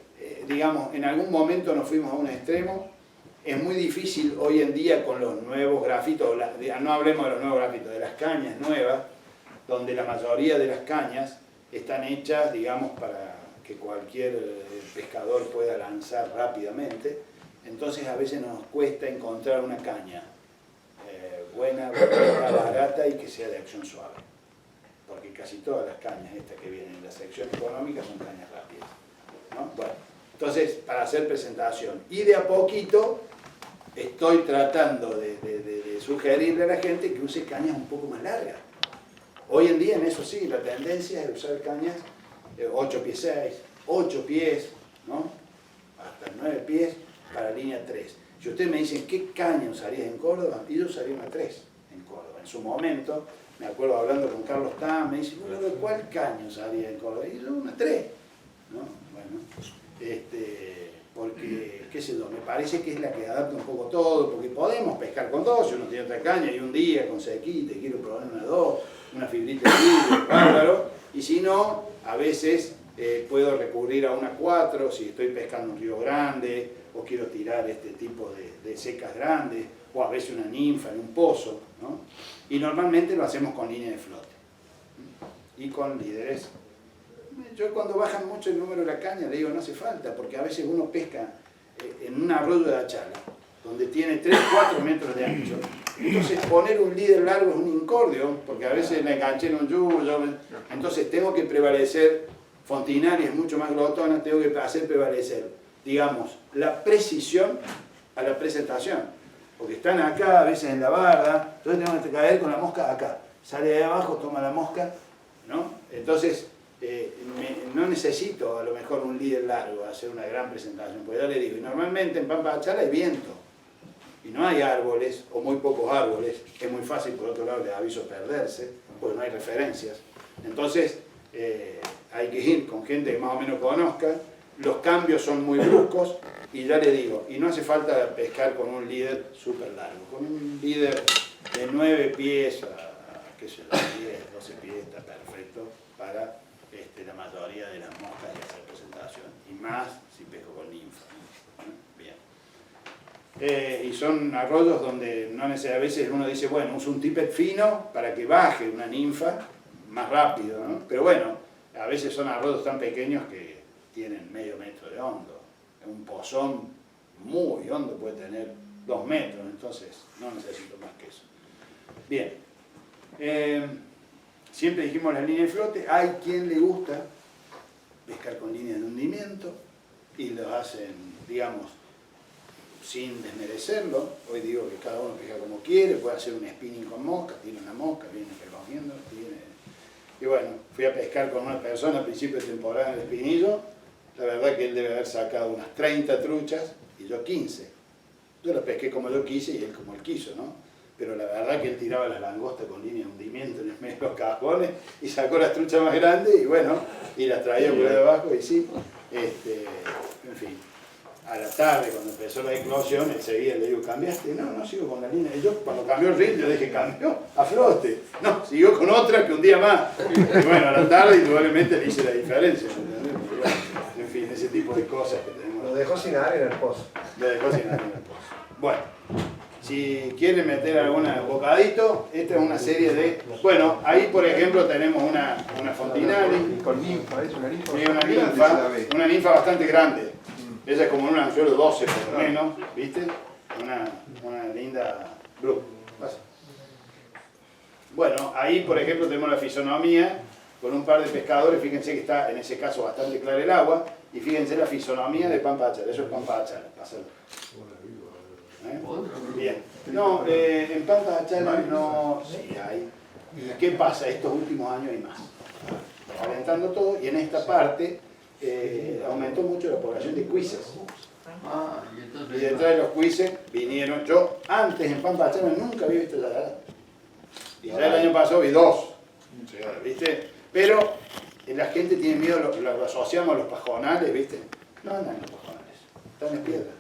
digamos, en algún momento nos fuimos a un extremo. Es muy difícil hoy en día con los nuevos grafitos, no hablemos de los nuevos grafitos, de las cañas nuevas, donde la mayoría de las cañas están hechas, digamos, para que cualquier pescador pueda lanzar rápidamente. Entonces a veces nos cuesta encontrar una caña buena, barata y que sea de acción suave. Porque casi todas las cañas estas que vienen en la sección económica son cañas rápidas, ¿no? Bueno, entonces, para hacer presentación. Y de a poquito estoy tratando de sugerirle a la gente que use cañas un poco más largas. Hoy en día, en eso sí, la tendencia es usar cañas 8 pies 6, 8 pies, ¿no? Hasta 9 pies para línea 3. Si ustedes me dicen, ¿qué caña usarías en Córdoba? Y yo usaría una 3 en Córdoba. En su momento, me acuerdo hablando con Carlos Tam, me dice, bueno, ¿cuál caña usaría en Córdoba? Y yo una 3, ¿no? Bueno, porque, qué sé yo, me parece que es la que adapta un poco todo, porque podemos pescar con 2, si uno tiene otra caña y un día con sequita, quiero probar una 2, una fibrita de vidrio, bárbaro, y si no, a veces puedo recurrir a una 4 si estoy pescando un río grande, o quiero tirar este tipo de secas grandes, o a veces una ninfa en un pozo, ¿no? Y normalmente lo hacemos con línea de flote y con líderes. Yo cuando bajan mucho el número de la caña le digo no hace falta, porque a veces uno pesca en un arroyo de Achala, donde tiene 3-4 metros de ancho. Entonces poner un líder largo es un incordio, porque a veces me enganché en un yuyo, entonces tengo que prevalecer, Fontinari es mucho más glotona, tengo que hacer prevalecer, digamos, la precisión a la presentación. Porque están acá, a veces en la barda, entonces tengo que caer con la mosca acá. Sale de abajo, toma la mosca, ¿no? Entonces, no necesito a lo mejor un líder largo, hacer una gran presentación, porque ya le digo, y normalmente en Pampa de Achala hay viento, y no hay árboles, o muy pocos árboles, es muy fácil, por otro lado, les aviso perderse, porque no hay referencias. Entonces, hay que ir con gente que más o menos conozca, los cambios son muy bruscos, y ya le digo, y no hace falta pescar con un líder súper largo, con un líder de 9 pies a, qué sé yo, 10, 12 pies está perfecto para la mayoría de las moscas y hacer presentación, y más si pesco con ninfa. Bien. Y son arroyos donde no necesariamente, a veces uno dice, bueno, uso un tippet fino para que baje una ninfa más rápido, ¿no? Pero bueno, a veces son arroyos tan pequeños que tienen medio metro de hondo. Un pozón muy hondo puede tener 2 metros, entonces no necesito más que eso. Bien. Siempre dijimos las líneas de flote. Hay quien le gusta pescar con líneas de hundimiento y lo hacen, digamos, sin desmerecerlo. Hoy digo que cada uno pesca como quiere, puede hacer un spinning con mosca, tiene una mosca, viene recogiendo, y bueno, fui a pescar con una persona al principio de temporada en el Espinillo. La verdad que él debe haber sacado unas 30 truchas y yo 15. Yo las pesqué como yo quise y él como él quiso, ¿no? Pero la verdad que él tiraba las langostas con línea de hundimiento en el medio de los cajones y sacó las truchas más grandes y bueno, y las traía por ahí abajo y sí, en fin. A la tarde, cuando empezó la eclosión, enseguida le digo, ¿cambiaste? No, no, sigo con la línea. Y yo, cuando cambió el ring, yo dije, cambió a flote. No, siguió con otra que un día más. Y bueno, a la tarde, indudablemente le hice la diferencia. Bueno, en fin, ese tipo de cosas que tenemos. Lo dejó sin aire en el pozo. Lo dejó sin aire en el pozo. Bueno, si quieren meter algún bocadito, esta es una serie de... Bueno, ahí por ejemplo tenemos una Fontinari. Con ninfa, es una ninfa. Sí, una ninfa bastante grande. Esa es como un anzuelo 12 por lo menos, ¿viste? Una linda blue. Bueno, ahí por ejemplo tenemos la fisonomía con un par de pescadores. Fíjense que está en ese caso bastante clara el agua. Y fíjense la fisonomía de Pampachal. Eso es Pampachal. Bien. No, en Pampachal no... Sí, hay. ¿Y qué pasa? Estos últimos años hay más. Calentando todo y en esta parte... aumentó mucho la población de cuises. Y detrás de los cuises vinieron, yo antes en Pampachana nunca había visto yarará. Y ya el año pasado vi 2. ¿Viste? Pero la gente tiene miedo, lo asociamos a los pajonales, ¿viste? No andan en los pajonales, están en piedra.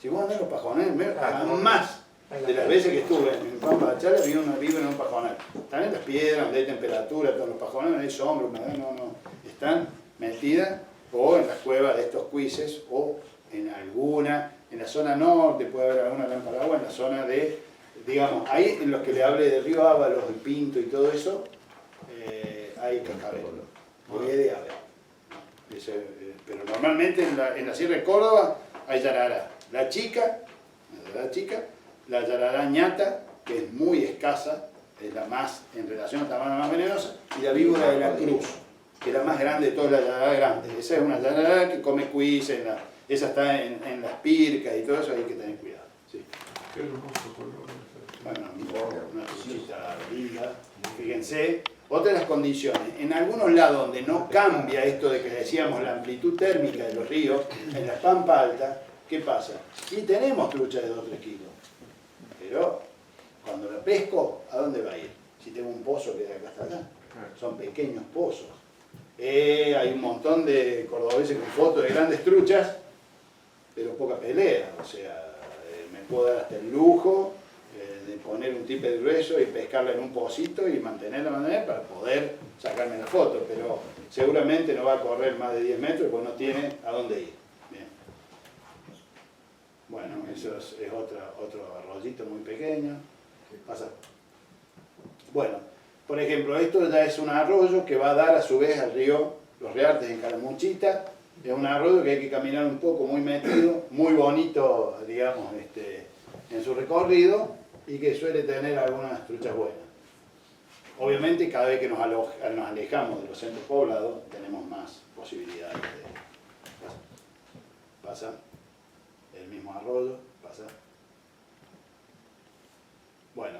Si vos andás en los pajonales, jamás de las veces que estuve en Pampachana vivo en un pajonal. Están en las piedras, donde hay temperatura, todos los pajonales, no hay sombra, no. Están metidas o en las cuevas de estos cuises, o en la zona norte puede haber alguna lámpara de agua, en la zona de, digamos, ahí en los que le hablé del río Ábalos, del Pinto y todo eso, hay cascabel, puede haber. Pero normalmente en la Sierra de Córdoba hay yarará. La chica, la yarará ñata, que es muy escasa, es la más, en relación al tamaño más venenosa, y la víbora de la Cruz, que es la más grande de todas las yarará grandes. Esa es una yarará que come cuises, esa está en las pircas y todo eso, hay que tener cuidado. Sí. Qué hermoso color. Bueno, una truchita linda, fíjense. Otra de las condiciones, en algunos lados donde no cambia esto de que decíamos la amplitud térmica de los ríos, en las pampas altas, ¿qué pasa? Sí tenemos trucha de 2 o 3 kilos, pero cuando la pesco, ¿a dónde va a ir? Si tengo un pozo que de acá hasta allá, son pequeños pozos. Hay un montón de cordobeses con fotos de grandes truchas, pero poca pelea, o sea, me puedo dar hasta el lujo de poner un tippet grueso y pescarla en un pocito y mantenerla para poder sacarme la foto, pero seguramente no va a correr más de 10 metros porque no tiene a dónde ir. Bien. Bueno, eso es otro arroyito muy pequeño. Pasa. Bueno, por ejemplo, esto ya es un arroyo que va a dar a su vez al río Los Reartes en Calamuchita. Es un arroyo que hay que caminar un poco, muy metido, muy bonito, digamos, en su recorrido, y que suele tener algunas truchas buenas. Obviamente, cada vez que nos alejamos de los centros poblados, tenemos más posibilidades de... Pasa. El mismo arroyo, pasa. Bueno,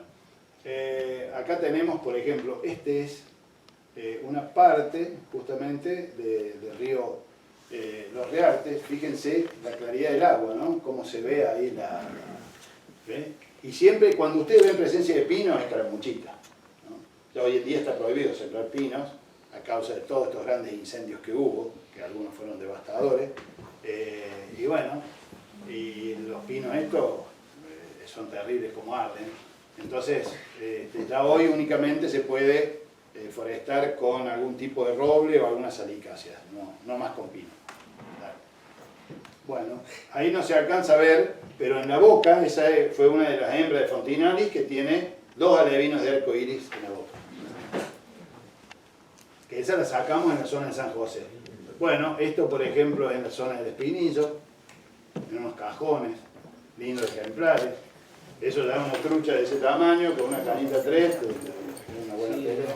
acá tenemos, por ejemplo, este es una parte, justamente, del río Los Reartes. Fíjense la claridad del agua, ¿no? Cómo se ve ahí ¿ve? Y siempre cuando ustedes ven presencia de pinos es calamuchita, ¿no? Ya hoy en día está prohibido sembrar pinos, a causa de todos estos grandes incendios que hubo, que algunos fueron devastadores. Y bueno, y los pinos estos son terribles como arden. Entonces, ya hoy únicamente se puede forestar con algún tipo de roble o alguna salicácea, no más con pino. Bueno, ahí no se alcanza a ver, pero en la boca, esa fue una de las hembras de Fontinalis que tiene 2 alevinos de arco iris en la boca. Que esa la sacamos en la zona de San José. Bueno, esto por ejemplo en la zona del Espinillo, en unos cajones, lindos ejemplares. Eso da una trucha de ese tamaño, con una canita 3, que es una buena pelea.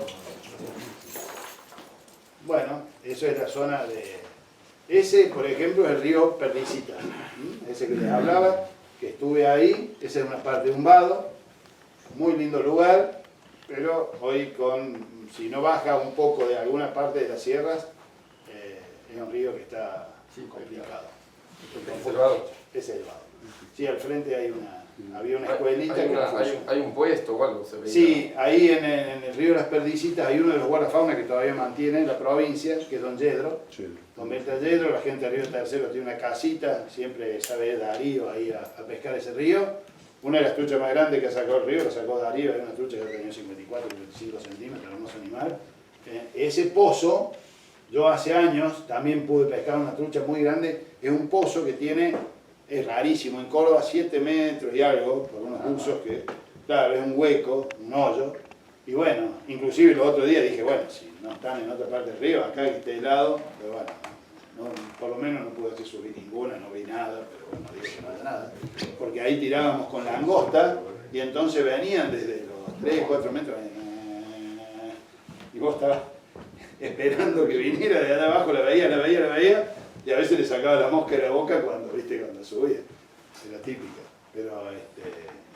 Bueno, eso es la zona de... Ese, por ejemplo, es el río Perdicita. Ese que les hablaba, que estuve ahí, esa es una parte de un vado, muy lindo lugar, pero hoy si no baja un poco de alguna parte de las sierras, es un río que está complicado. ¿Es el vado? Es el vado. Sí, al frente había una escuelita hay un puesto o algo, se veía. Sí, ahí en el río de las Perdicitas hay uno de los guardafauna que todavía mantiene la provincia, que es Don Yedro. Don Berta Yedro, la gente de Río Tercero tiene una casita, siempre sabe Darío ahí a pescar ese río. Una de las truchas más grandes que ha sacado el río, la sacó Darío, era una trucha que tenía 54, 25 centímetros, hermoso animal. Ese pozo, yo hace años también pude pescar una trucha muy grande, es un pozo que tiene... Es rarísimo, en Córdoba 7 metros y algo, por unos usos que, claro, es un hueco, un hoyo. Y bueno, inclusive el otro día dije, bueno, si no están en otra parte del río, acá que esté helado, pero bueno, por lo menos no pude hacer subir ninguna, no vi nada, pero bueno, no dije que no haya nada. Porque ahí tirábamos con langosta y entonces venían desde los 3, 4 metros y vos estabas esperando que viniera de allá abajo, la veía. Y a veces le sacaba la mosca de la boca cuando subía. Era típica. Pero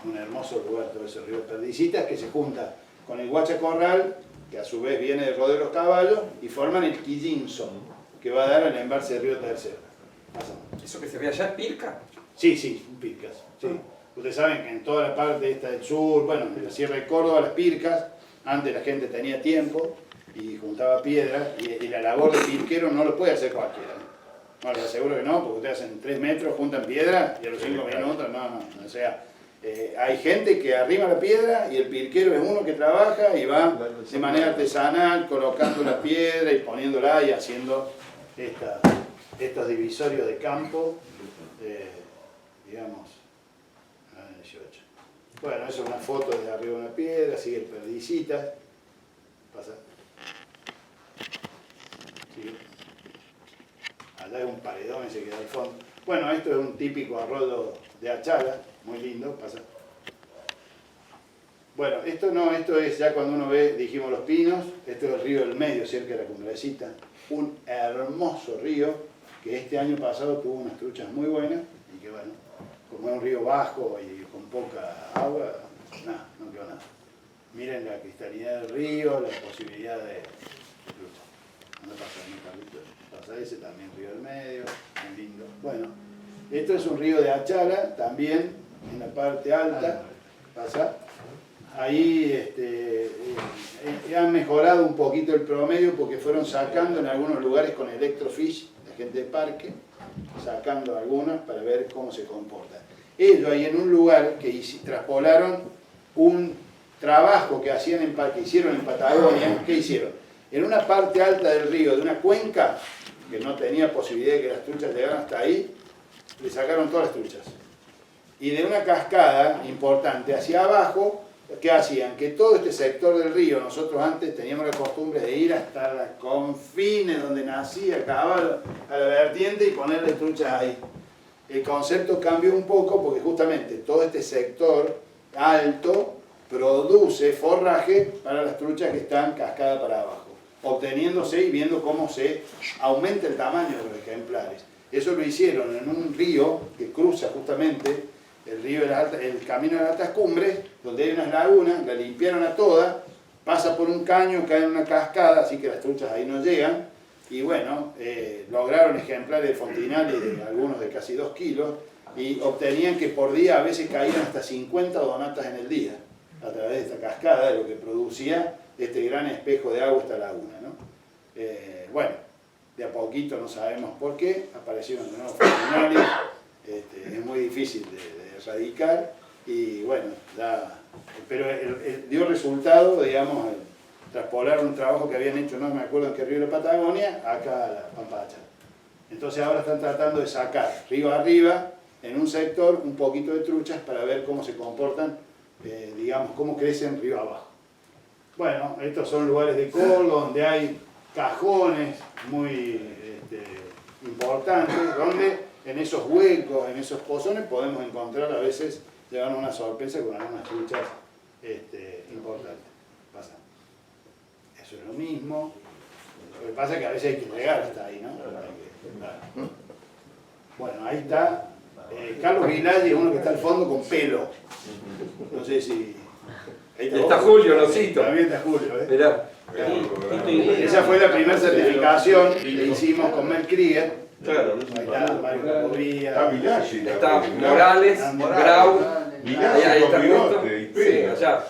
un hermoso lugar todo ese río Perdicitas que se junta con el Guachacorral, que a su vez viene del Rodeo de los Caballos, y forman el Quillinzo, que va a dar al embalse del río Tercero. ¿Eso que se ve allá es Pirca? Sí, pircas. Sí. Ustedes saben que en toda la parte esta del sur, bueno, en la Sierra de Córdoba, las pircas, antes la gente tenía tiempo y juntaba piedra, y la labor de pirquero no lo puede hacer cualquiera. No, les aseguro que no, porque ustedes hacen 3 metros, juntan piedra y a los 5 minutos, no. O sea, hay gente que arrima la piedra y el pirquero es uno que trabaja y va de manera artesanal colocando la piedra y poniéndola y haciendo estos divisorios de campo, digamos, 18. Bueno, eso es una foto de arriba de una piedra, sigue el Perdicita. Pasa. Sigue. Allá es un paredón ese que da al fondo. Bueno, esto es un típico arroyo de Achala, muy lindo, pasa. Bueno, esto es ya cuando uno ve, dijimos los pinos, esto es el río del Medio, cerca de la Cumbrecita. Un hermoso río que este año pasado tuvo unas truchas muy buenas y que bueno, como es un río bajo y con poca agua, nada, no quedó nada. Miren la cristalinidad del río, la posibilidad de trucha. No pasa ni Carlitos. Pasa ese también, río del Medio, muy lindo. Bueno, esto es un río de Achala, también en la parte alta, pasa. Ahí han mejorado un poquito el promedio porque fueron sacando en algunos lugares con Electrofish, la gente de parque, sacando algunas para ver cómo se comporta. Ellos ahí en un lugar que traspolaron un trabajo que hicieron en Patagonia, ¿qué hicieron? En una parte alta del río, de una cuenca, que no tenía posibilidad de que las truchas llegaran hasta ahí, le sacaron todas las truchas. Y de una cascada importante hacia abajo, ¿qué hacían? Que todo este sector del río, nosotros antes teníamos la costumbre de ir hasta los confines donde nacía el caballo, a la vertiente y ponerle truchas ahí. El concepto cambió un poco porque justamente todo este sector alto produce forraje para las truchas que están cascada para abajo, obteniéndose y viendo cómo se aumenta el tamaño de los ejemplares. Eso lo hicieron en un río que cruza justamente el camino de las altas cumbres, donde hay unas lagunas, la limpiaron a toda, pasa por un caño, cae en una cascada, así que las truchas ahí no llegan, y bueno, lograron ejemplares de Fontinali de algunos de casi 2 kilos, y obtenían que por día a veces caían hasta 50 donatas en el día, a través de esta cascada, de lo que producía este gran espejo de agua, esta laguna, ¿no? Bueno, de a poquito, no sabemos por qué, aparecieron de nuevo funcionarios, es muy difícil de erradicar y bueno, pero dio resultado, digamos, traspolar un trabajo que habían hecho, no me acuerdo en qué río de Patagonia, acá a la Pampa de Achata. Entonces ahora están tratando de sacar río arriba, en un sector, un poquito de truchas para ver cómo se comportan, digamos, cómo crecen río abajo. Bueno, estos son lugares de Córdoba donde hay cajones muy importantes, donde en esos huecos, en esos pozones podemos encontrar a veces, llevarnos una sorpresa con algunas truchas importantes. Pasa. Eso es lo mismo. Lo que pasa es que a veces hay que llegar hasta ahí, ¿no? Claro. Bueno, ahí está. Carlos Guinaldi es uno que está al fondo con pelo. No sé si... Ahí está Julio, lo cito. También está Julio, ¿eh? Mirá. Esa fue la primera certificación que hicimos con Mel Krieger. Claro. Ahí está Mario Capobría. Está Villaggi. Está Morales, Grau. Ahí está justo. Bigote, Sí, allá.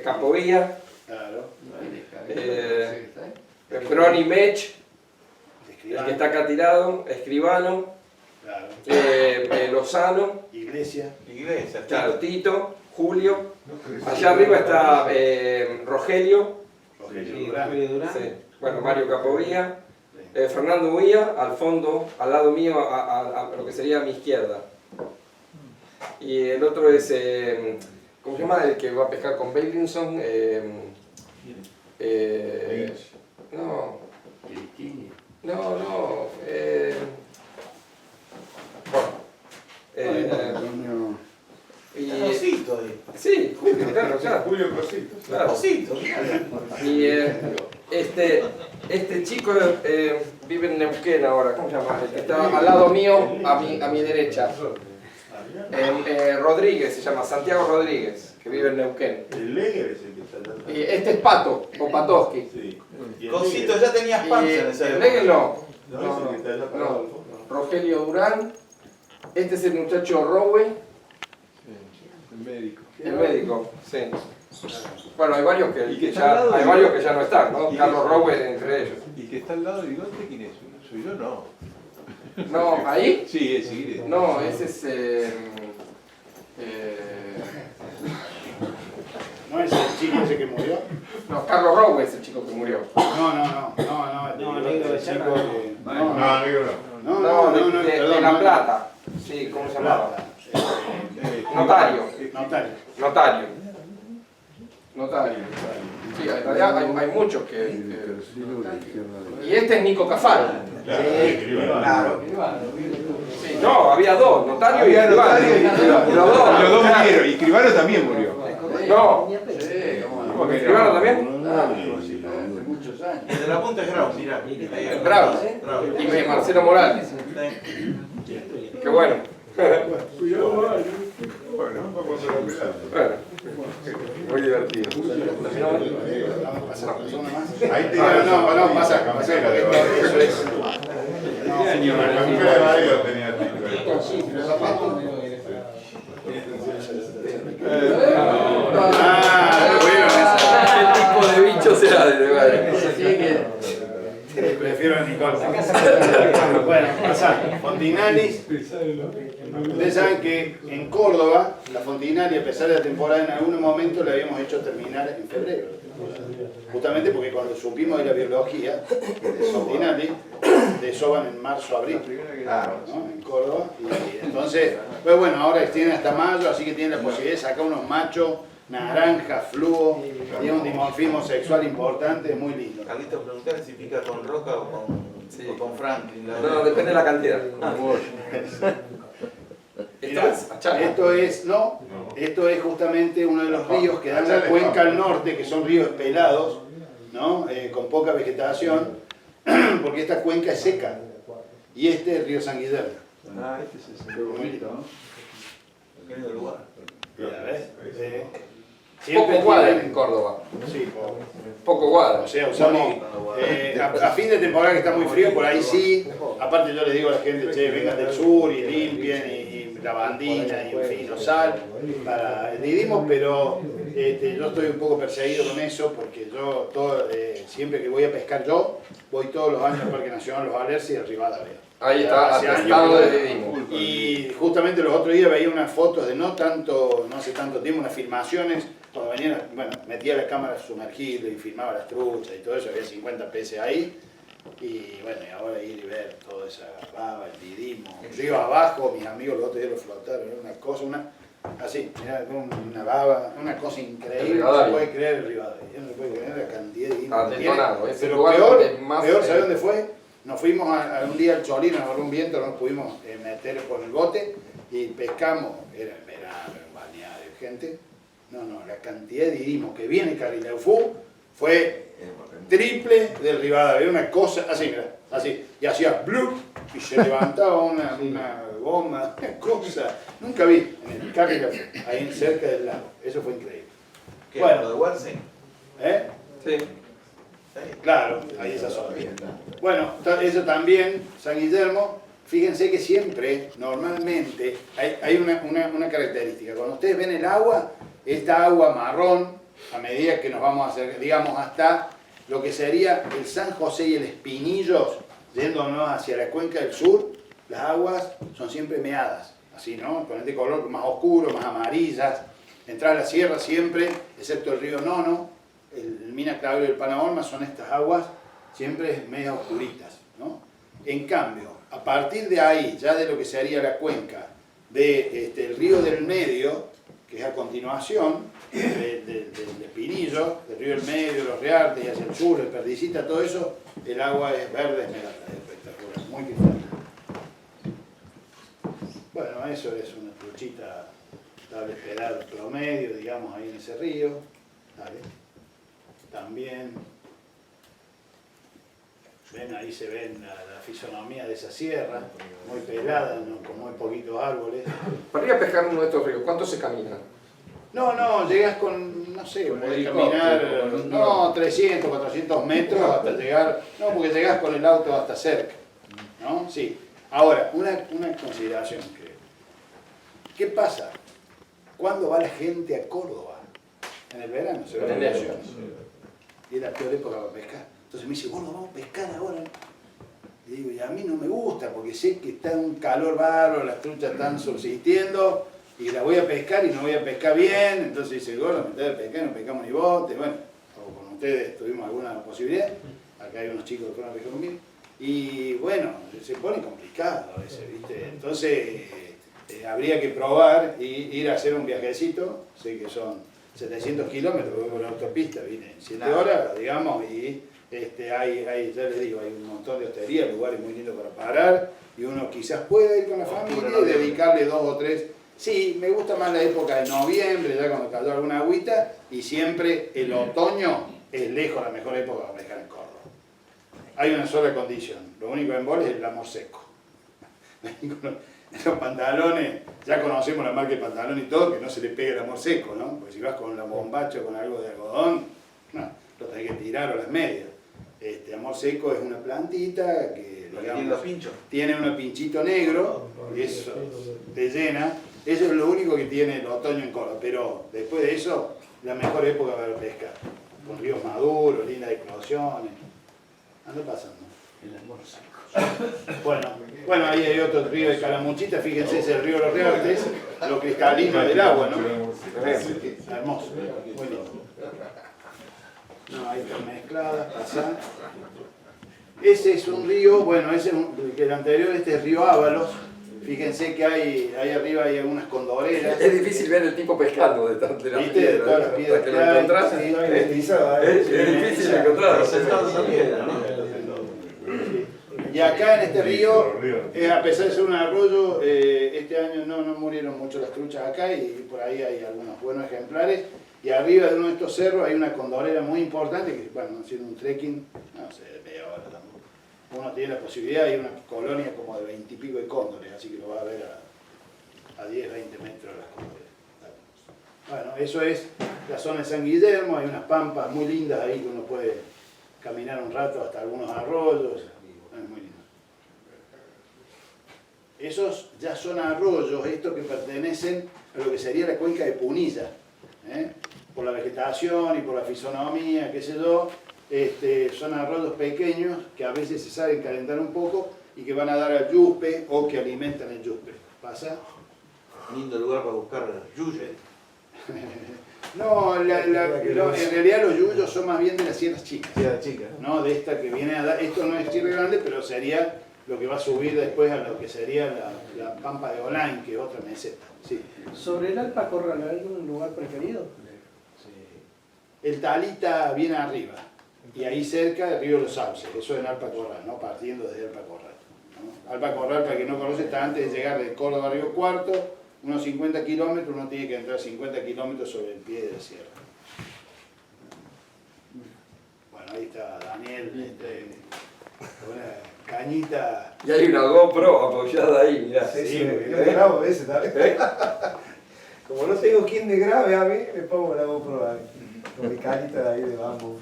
Capovilla. Claro. Brony Mech, el que está acá tirado, Escribano, Claro. Lozano, Iglesia. claro, Tito, Julio. Allá arriba está Rogelio, Rogelio Durán. sí. Bueno, Mario Capovilla, Fernando Huía, al fondo, al lado mío, a lo que sería a mi izquierda. Y el otro es, ¿cómo se llama? El que va a pescar con Bailinson. Sí, Julio, claro, claro. Julio Cosito. Claro. Y este chico vive en Neuquén ahora, ¿cómo se llama? El que está al lado mío, a mi derecha. Rodríguez se llama, Santiago Rodríguez, que vive en Neuquén. El Leger es el que está allá. Y este es Pato, o Patoski. Sí. Y el Cosito, Leger. ya tenías panza en esa El época. Negel no. No, es el que está allá parado al fondo. Rogelio Durán. Este es el muchacho Rowe, El médico. el médico. Sí. Bueno, hay varios Y que que está al lado hay de- varios que ya no están, ¿no? y que- Carlos Rowe entre ellos. ¿Y que está al lado de Bigote quién es? ¿Soy yo? No. No, ¿ahí? Sí, es Sigrid. No, ese es... ¿No es el chico ese que murió? no, Carlos Rowe es el chico que murió. No, negro de el chico Chana. que... No, negro no. No, de perdón, La no. Plata. Sí, ¿cómo se llamaba? Plata. Notario. Notario. Notario. Notario. Sí, en realidad hay muchos que... Y este es Nico Cafaro. Claro, Claro. Sí, no, había dos, Notario y Había Escribano. Notario y Escribano. Y los dos. Y los dos claro. murieron. Y Escribano también murió. No. ¿Escribano también? muchos años. El de la punta es Grau, mirá. Bravo. Bravo. Y Marcelo Morales. Qué bueno. Bueno, vamos a la pelada. Bueno, muy divertido. Vamos a pasar una más. Ahí te No, pasa, campera de porque barrio. eso es... La campera de barrio tenía tipo. ¿Qué tipo de bicho será de Prefiero a Nicole. Bueno, pasar. Fontinalis. Ustedes saben que en Córdoba, la Fontinalis, a pesar de la temporada, en algún momento la habíamos hecho terminar en febrero. Justamente porque cuando supimos de la biología de Fontinalis, desovan en marzo, abril. ¿No? En Córdoba. Y entonces, pues bueno, ahora extienden hasta mayo, así que tienen la posibilidad de sacar unos machos naranja, fluo, tiene un dimorfismo sexual importante, es muy lindo. Carlitos, preguntar si pica con Roca o con Franklin. No, depende de la cantidad. Mirá, esto es justamente uno de los ríos que dan la Achale, cuenca no. al norte, que son ríos pelados, ¿no? Con poca vegetación, porque esta cuenca es seca. Y este es el río San Guillermo. Ah, este es ese. Muy lindo, ¿no? Qué lindo lugar. Mira, ¿ves? Poco guada en Córdoba. Sí, Poco guada. o sea, usamos a fin de temporada que está muy frío, por ahí sí. Aparte yo les digo a la gente, che, vengan del sur y limpien y lavandina y un fino sal para el didimo, pero yo estoy un poco perseguido con eso porque yo siempre que voy a pescar voy todos los años al Parque Nacional Los Alerces y al Rivadavia. Ahí está, atestado de didimo. Y justamente los otros días veía unas fotos de no hace tanto tiempo, unas filmaciones, cuando venían, bueno, metía la cámara sumergida y filmaba las truchas y todo eso, había 50 peces ahí. Y bueno, y ahora ir y ver toda esa baba, el didimo, río abajo, mis amigos los otros días lo flotaron, era una cosa, así, mirá, una baba, una cosa increíble, no se puede creer el Rivadavia, no se puede creer la cantidad de didimo que tiene. Pero peor, ¿sabes dónde fue? Nos fuimos un día al Cholino, nos agarró un viento, no nos pudimos meter con el bote y pescamos, era en verano, era un balneario, gente. No, la cantidad de didimo que viene Carrileufú fue triple del Rivadavia, una cosa así, mira, así, y hacía blup y se levantaba una goma, una cosa, nunca vi en el Carrileufú, ahí cerca del lago, eso fue increíble. ¿Qué? Bueno. ¿Lo de Watson? Sí. Claro, ahí esa zona. Bueno, eso también, San Guillermo, fíjense que siempre, normalmente, hay una característica. Cuando ustedes ven el agua, esta agua marrón, a medida que nos vamos a hacer, digamos, hasta lo que sería el San José y el Espinillos, yéndonos hacia la cuenca del sur, las aguas son siempre meadas, así, ¿no? Con este color más oscuro, más amarillas. Entrar a la sierra siempre, excepto el río Nono, el Mina Clavel y el Panahorma, son estas aguas siempre medio oscuritas, ¿no? En cambio, a partir de ahí, ya de lo que sería la cuenca del río del Medio, que es a continuación del Espinillo, del río del Medio, los Reartes y hacia el sur, el Perdicita, todo eso, el agua es verde esmeralda, es espectacular, muy cristalina. Bueno, eso es una truchita dable esperar promedio, digamos, ahí en ese río. Dale. También, ven, ahí se ven la fisonomía de esa sierra, muy pelada, ¿no? Con muy poquitos árboles. Para ir a pescar uno de estos ríos, ¿cuánto se camina? No, llegas con, no sé, Con podés helicóptero, caminar, con un no, 300, 400 metros hasta llegar, no, porque llegás con el auto hasta cerca, ¿no? Sí. Ahora, una consideración, ¿qué pasa? ¿Cuándo va la gente a Córdoba? En el verano se va a vacaciones. Y es la peor época para pescar. Entonces me dice, bueno, vamos a pescar ahora. Y digo, y a mí no me gusta porque sé que está un calor bárbaro, las truchas están subsistiendo y la voy a pescar y no voy a pescar bien. Entonces dice, bueno, me tengo que pescar, no pescamos ni bote. Bueno, o con ustedes tuvimos alguna posibilidad. Acá hay unos chicos que van a pescar conmigo. Y bueno, se pone complicado a veces, ¿viste? Entonces habría que probar y ir a hacer un viajecito. Sé que son 700 kilómetros, voy por la autopista, vine en 7 horas, digamos, y hay, ya les digo, hay un montón de hosterías, lugares muy lindos para parar, y uno quizás pueda ir con la familia y dedicarle 2 o 3. Sí, me gusta más la época de noviembre, ya cuando cayó alguna agüita, y siempre el otoño es lejos la mejor época para pescar en Córdoba. Hay una sola condición, lo único en bola es el amor seco. Los pantalones, ya conocemos la marca de pantalón y todo, que no se le pegue el amor seco, ¿no? Porque si vas con la bombacha o con algo de algodón, no, lo tenés que tirar o las medias. Amor seco es una plantita que, digamos, tiene un pinchito negro, y eso te llena. Eso es lo único que tiene el otoño en Córdoba, pero después de eso, la mejor época para pescar. Con ríos maduros, lindas explosiones. Anda pasando. El amor seco. Bueno, ahí hay otro río de Calamuchita, fíjense, es el río Los Reartes, lo cristalino del agua, ¿no? Hermoso, muy lindo. No, ahí están mezcladas, pasan. Ese es un río, bueno, el anterior, este es río Ábalos. Fíjense que ahí arriba hay algunas condoreras. Es difícil ver el tipo pescando de la piedra. ¿Viste? De todas las piedras que lo encontrás. Es difícil encontrarlo. Y acá en este río, a pesar de ser un arroyo, este año no murieron mucho las truchas acá y por ahí hay algunos buenos ejemplares. Y arriba de uno de estos cerros hay una condorera muy importante que, bueno, haciendo un trekking, no sé, de media hora tampoco. Uno tiene la posibilidad, hay una colonia como de 20 y pico de cóndores, así que lo va a ver a 10, 20 metros las cóndores. Bueno, eso es la zona de San Guillermo, hay unas pampas muy lindas ahí que uno puede caminar un rato hasta algunos arroyos. Es muy lindo. esos ya son arroyos, estos que pertenecen a lo que sería la cuenca de Punilla, por la vegetación y por la fisonomía, qué sé yo, son arroyos pequeños que a veces se saben calentar un poco y que van a dar al yuspe o que alimentan el yuspe. ¿Pasa? Lindo lugar para buscar yuyo. No, en realidad los yuyos son más bien de las sierras chicas. Sierra chica. ¿No? De esta que viene a dar, esto no es Sierra Grande, pero sería lo que va a subir después a lo que sería la Pampa de Olain, que es otra meseta. Sí. ¿Sobre el Alpa Corral hay algún lugar preferido? El Talita viene arriba, y ahí cerca el río Los Sauces, eso es en Alpa Corral, ¿no? Partiendo desde Alpa Corral, ¿no? Alpa Corral, para quien no conoce, está antes de llegar de Córdoba a Río Cuarto, unos 50 kilómetros, uno tiene que entrar 50 kilómetros sobre el pie de la sierra. Bueno, ahí está Daniel, una cañita. Y hay una GoPro apoyada ahí, mirá. Sí, Yo me grabo a veces también. Como no tengo quien me grabe a mí, me pongo la GoPro a mí. Con mi carita de ahí de bambú.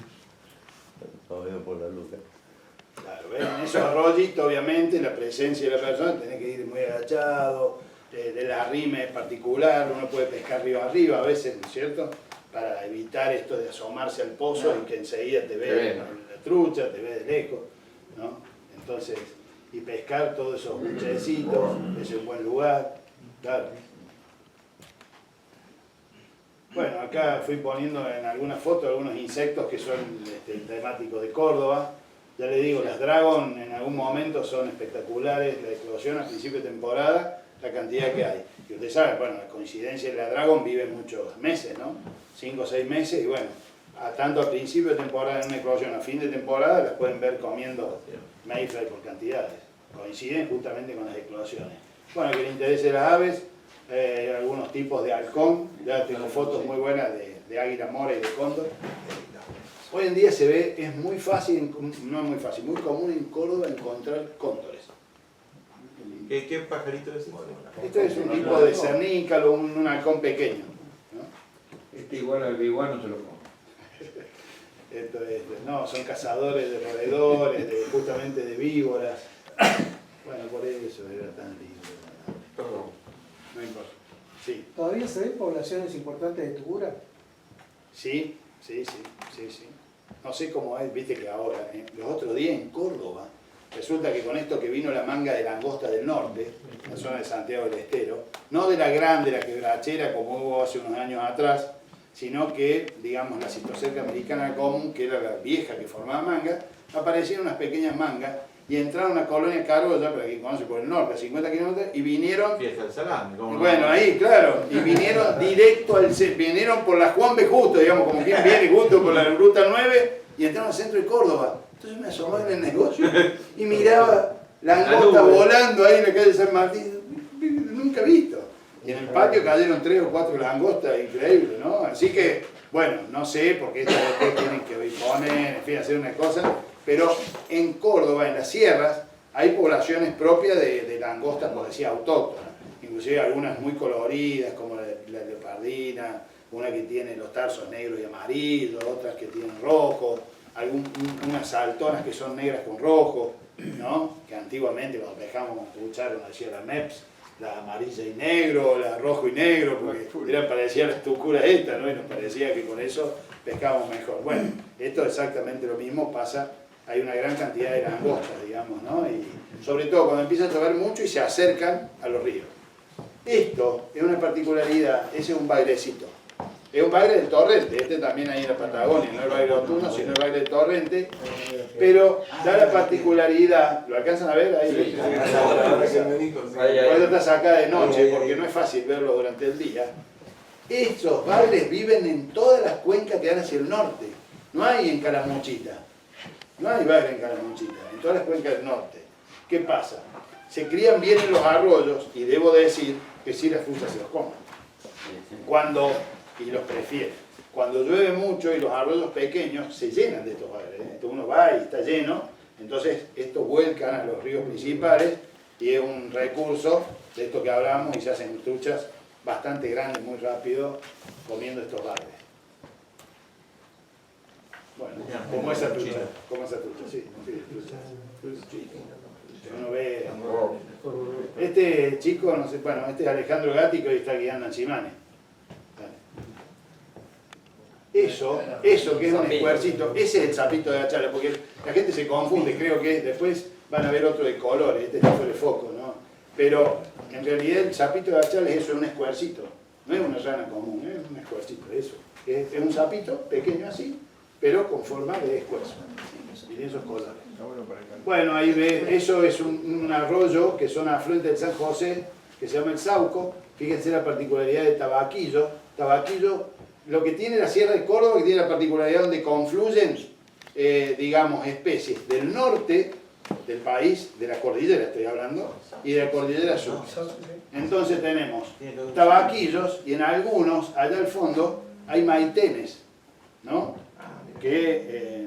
Estamos viendo por la luz. Claro, ven, en esos arroyitos, obviamente, la presencia de la persona, tenés que ir muy agachado, de la rima es particular, uno puede pescar río arriba a veces, ¿no es cierto? Para evitar esto de asomarse al pozo y que enseguida te ve la trucha, te ve de lejos, ¿no? Entonces, y pescar todos esos buchecitos, es un buen lugar, claro. Bueno, acá fui poniendo en algunas fotos algunos insectos que son temáticos de Córdoba. Ya les digo, las Dragon en algún momento son espectaculares, la eclosión a principio de temporada, la cantidad que hay. Y ustedes saben, bueno, la coincidencia de la Dragon vive muchos meses, ¿no? 5 o 6 meses, y bueno, tanto a principio de temporada en una eclosión, a fin de temporada, las pueden ver comiendo mayfly por cantidades. Coinciden justamente con las eclosiones. Bueno, que le interese las aves, algunos tipos de halcón, ya tengo fotos muy buenas de águila mora y de cóndor. Hoy en día se ve, es muy fácil, no es muy fácil, muy común en Córdoba encontrar cóndores. ¿Qué pajarito es ese? Este es un tipo de cernícalo, un halcón pequeño, ¿no? Igual al biguano se lo come. No, son cazadores de roedores, justamente de víboras. Bueno, por eso era tan lindo. No importa. Sí. ¿Todavía se ven poblaciones importantes de tubura? Sí. No sé cómo es, viste que ahora, los otros días en Córdoba, resulta que con esto que vino la manga de langosta del norte, la zona de Santiago del Estero, no de la grande, la quebrachera como hubo hace unos años atrás, sino que, digamos, la citocerca americana común, que era la vieja que formaba manga, aparecieron unas pequeñas mangas y entraron a una colonia Carolla, para quien conoce por el norte, a 50 kilómetros, y vinieron... Fiesta del salame. Bueno, ahí, claro, y vinieron directo vinieron por la Juan B. Justo, digamos, como quien viene justo por la Ruta 9, y entraron al centro de Córdoba. Entonces me asomaba en el negocio y miraba langosta volando ahí en la calle San Martín, nunca visto. Y en el patio cayeron 3 o 4 langostas, increíble, ¿no? Así que, bueno, no sé, porque estas después tienen que poner, en fin, hacer una cosa, pero en Córdoba, en las sierras, hay poblaciones propias de langostas, por decir, autóctonas, inclusive algunas muy coloridas, como la leopardina, una que tiene los tarsos negros y amarillos, otras que tienen rojos, unas saltonas que son negras con rojo, ¿no? Que antiguamente cuando dejamos escuchar, como decía la MEPS, la amarilla y negro, la rojo y negro, porque parecía la estructura esta, ¿no? Y nos parecía que con eso pescábamos mejor. Bueno, esto es exactamente lo mismo, pasa, hay una gran cantidad de langostas, digamos, ¿no? Y sobre todo cuando empieza a llover mucho y se acercan a los ríos. Esto es una particularidad, ese es un bailecito. Es un baile del torrente, este también hay en la Patagonia, no el baile otuno, sino el baile del torrente, pero da la particularidad, ¿lo alcanzan a ver? Ahí. Cuando estás acá de noche, porque no es fácil verlo durante el día. Estos bailes viven en todas las cuencas que dan hacia el norte, no hay en Calamuchita, no hay baile en Calamuchita, en todas las cuencas del norte. ¿Qué pasa? Se crían bien en los arroyos, y debo decir que sí las frutas se los comen. Y los prefieren. Cuando llueve mucho y los arroyos pequeños se llenan de estos bailes, ¿eh? Uno va y está lleno, entonces estos vuelcan a los ríos principales y es un recurso de esto que hablamos y se hacen truchas bastante grandes, muy rápido, comiendo estos bailes. Bueno, como esa trucha, sí, trucha. Uno ve. Este chico, no sé, bueno, este es Alejandro Gatti, que hoy está guiando a Chimane. Eso que es un escuercito, ese es el sapito de Achala, porque la gente se confunde, creo que después van a ver otro de colores, este está fuera de foco, ¿no? Pero en realidad el sapito de Achala es eso, es un escuercito, no es una rana común, es un escuercito, eso. Es un sapito pequeño así, pero con forma de escuerzo, y de esos colores. Bueno, ahí ve, eso es un arroyo que son afluentes del San José, que se llama el Sauco. Fíjense la particularidad de Tabaquillo. Tabaquillo, lo que tiene la Sierra de Córdoba, que tiene la particularidad donde confluyen, digamos, especies del norte del país, de la cordillera estoy hablando, y de la cordillera sur. Entonces tenemos tabaquillos y en algunos, allá al fondo, hay maitenes, ¿no? Que,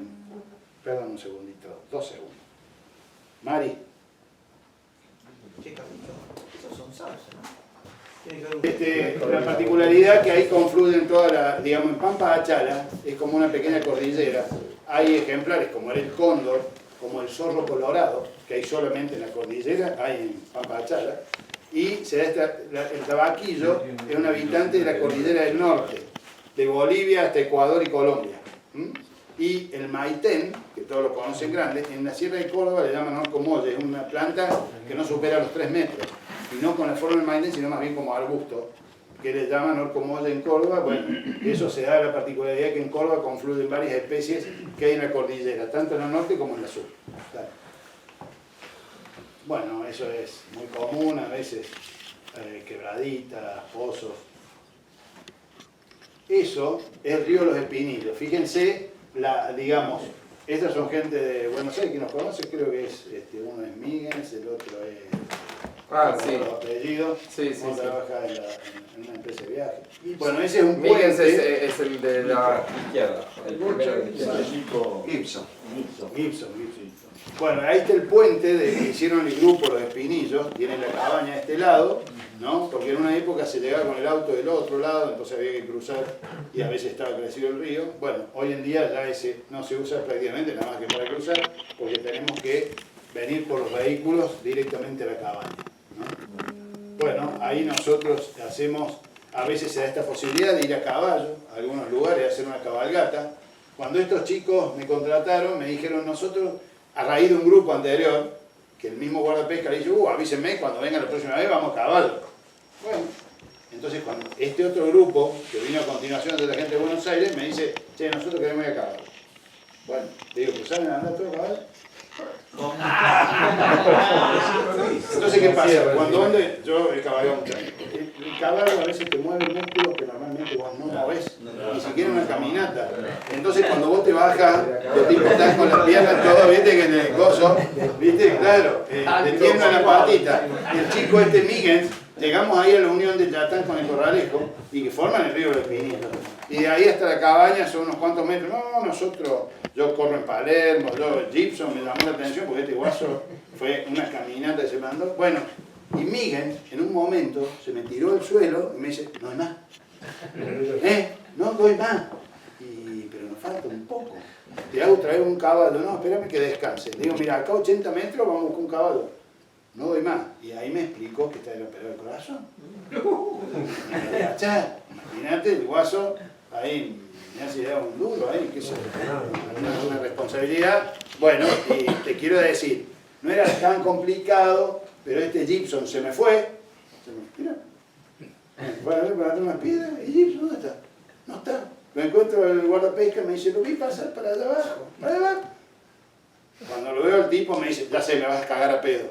perdón un segundito, 2 segundos. Mari. Esos son salsas, ¿no? La particularidad que ahí confluyen toda la, digamos, en Pampa Achala, es como una pequeña cordillera. Hay ejemplares como el cóndor, como el zorro colorado, que hay solamente en la cordillera, hay en Pampa Achala, y se da el tabaquillo, es un habitante de la cordillera del norte, de Bolivia hasta Ecuador y Colombia. Y el maitén, que todos lo conocen grande, en la Sierra de Córdoba le llaman orcomolle, es una planta que no supera los 3 metros, y no con la forma del maitén, sino más bien como arbusto, que le llaman orcomolle en Córdoba. Bueno, eso se da la particularidad que en Córdoba confluyen varias especies que hay en la cordillera, tanto en el norte como en el sur. Bueno, eso es muy común, a veces quebraditas, pozos. Eso es el río Los Espinillos. Fíjense, digamos, estas son gente de Buenos Aires que nos conoce, creo que es, uno es Míguez, el otro es... Sí. Apellido, Sí. trabaja en una empresa de viaje. Bueno, ese es un Míguez puente. es el de la izquierda. El primero de la izquierda. Gibson. Bueno, ahí está el puente de que hicieron el grupo Los Espinillos, tiene la cabaña de este lado, ¿no? Porque en una época se llegaba con el auto del otro lado, entonces había que cruzar y a veces estaba crecido el río. Bueno, hoy en día ya ese no se usa prácticamente nada más que para cruzar, porque tenemos que venir por los vehículos directamente a la cabaña, ¿no? Bueno, ahí nosotros hacemos, a veces se da esta posibilidad de ir a caballo, a algunos lugares, hacer una cabalgata. Cuando estos chicos me contrataron, me dijeron nosotros, a raíz de un grupo anterior, que el mismo guardapesca le dijo, avísenme, cuando vengan la próxima vez vamos a caballo. Bueno, entonces cuando este otro grupo, que vino a continuación de la gente de Buenos Aires, me dice, che, nosotros queremos ir a caballo. Bueno, le digo, pues ¿saben andar todos a caballo? Entonces, ¿qué pasa? Cuando yo he cabalgado mucho. El caballo a veces te mueve músculos que normalmente vos no movés, ni siquiera una caminata. Entonces, cuando vos te bajas, los tipos están con las piernas todo, viste que en el coso, viste, claro, te tiemblan la patita. El chico Míguez, llegamos ahí a la unión de Yatán con el Corralejo y que forman el río de Espinillos. Y de ahí hasta la cabaña son unos cuantos metros. No, nosotros, yo corro en Palermo, Gibson me llamó la atención porque este guaso fue una caminata que se mandó. Bueno, y Míguez en un momento se me tiró al suelo y me dice, no hay más. No doy más. Pero nos falta un poco. Te hago traer un caballo. No, espérame que descanse. Digo, mira, acá 80 metros vamos a buscar un caballo. No doy más. Y ahí me explicó que está el operador del corazón. Imagínate el guaso, ahí me hace dar un duro, ahí, qué sé yo, una responsabilidad. Bueno, y te quiero decir, no era tan complicado, pero este Gibson se me fue. Mira, fue a ver para dar unas piedras, y Gibson, ¿dónde está? No está. Lo encuentro en el guardapesca, me dice, lo vi pasar para allá abajo, para allá abajo. Cuando lo veo al tipo me dice, ya sé, me vas a cagar a pedo.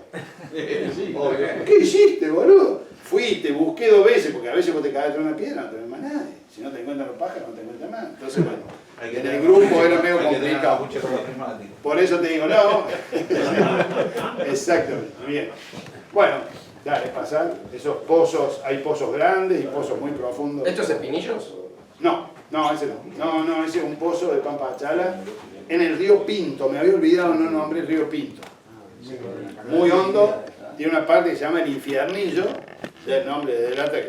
¿Qué hiciste, boludo? Fui, te busqué 2 veces, porque a veces vos te cagaste en una piedra, no te ves más nadie. Si no te encuentran los pájaros, no te encuentran más. Entonces, bueno, en el grupo era medio complicado. Por eso te digo, no. Exactamente, bien. Bueno, dale, pasar. Esos pozos, hay pozos grandes y pozos muy profundos. ¿Estos espinillos? No, ese no. No, ese es un pozo de Pampa Achala en el río Pinto. Me había olvidado, no nombré el río Pinto. Muy hondo, tiene una parte que se llama el Infiernillo, del nombre de delata, que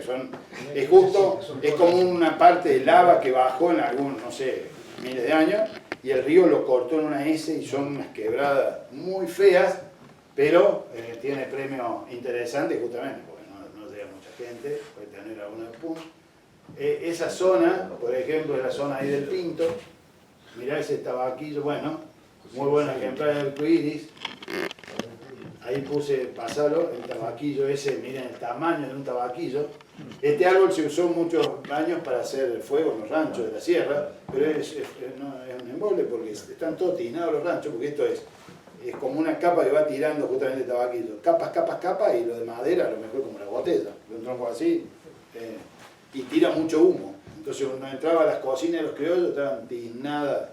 es como una parte de lava que bajó en algún, no sé, miles de años, y el río lo cortó en una S y son unas quebradas muy feas, pero tiene premios interesantes justamente porque no llega mucha gente, puede tener alguna punta. Esa zona, por ejemplo, es la zona ahí del Pinto. Mirá ese tabaquillo, bueno, muy buen ejemplar del arcoíris. Ahí puse, pasalo, el tabaquillo ese, miren el tamaño de un tabaquillo. Este árbol se usó muchos años para hacer fuego en los ranchos de la sierra, pero es un embole porque están todos tinados los ranchos, porque esto es como una capa que va tirando justamente el tabaquillo. Capas, capas, capas, y lo de madera, a lo mejor como la botella, un tronco así, y tira mucho humo. Entonces uno entraba a las cocinas de los criollos, estaban tinadas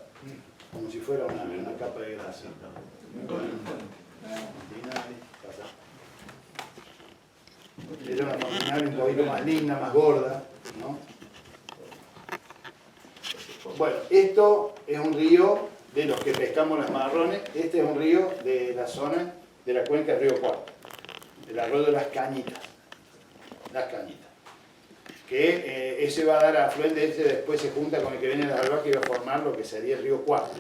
como si fuera una capa de grasa. Era una maquinaria un poquito más linda, más gorda, ¿no? Bueno, esto es un río de los que pescamos las marrones. Este es un río de la zona de la cuenca del río Cuarto, el arroyo de las Cañitas. Las Cañitas. Que ese va a dar afluente, ese después se junta con el que viene de las Albas y va a formar lo que sería el río Cuarto,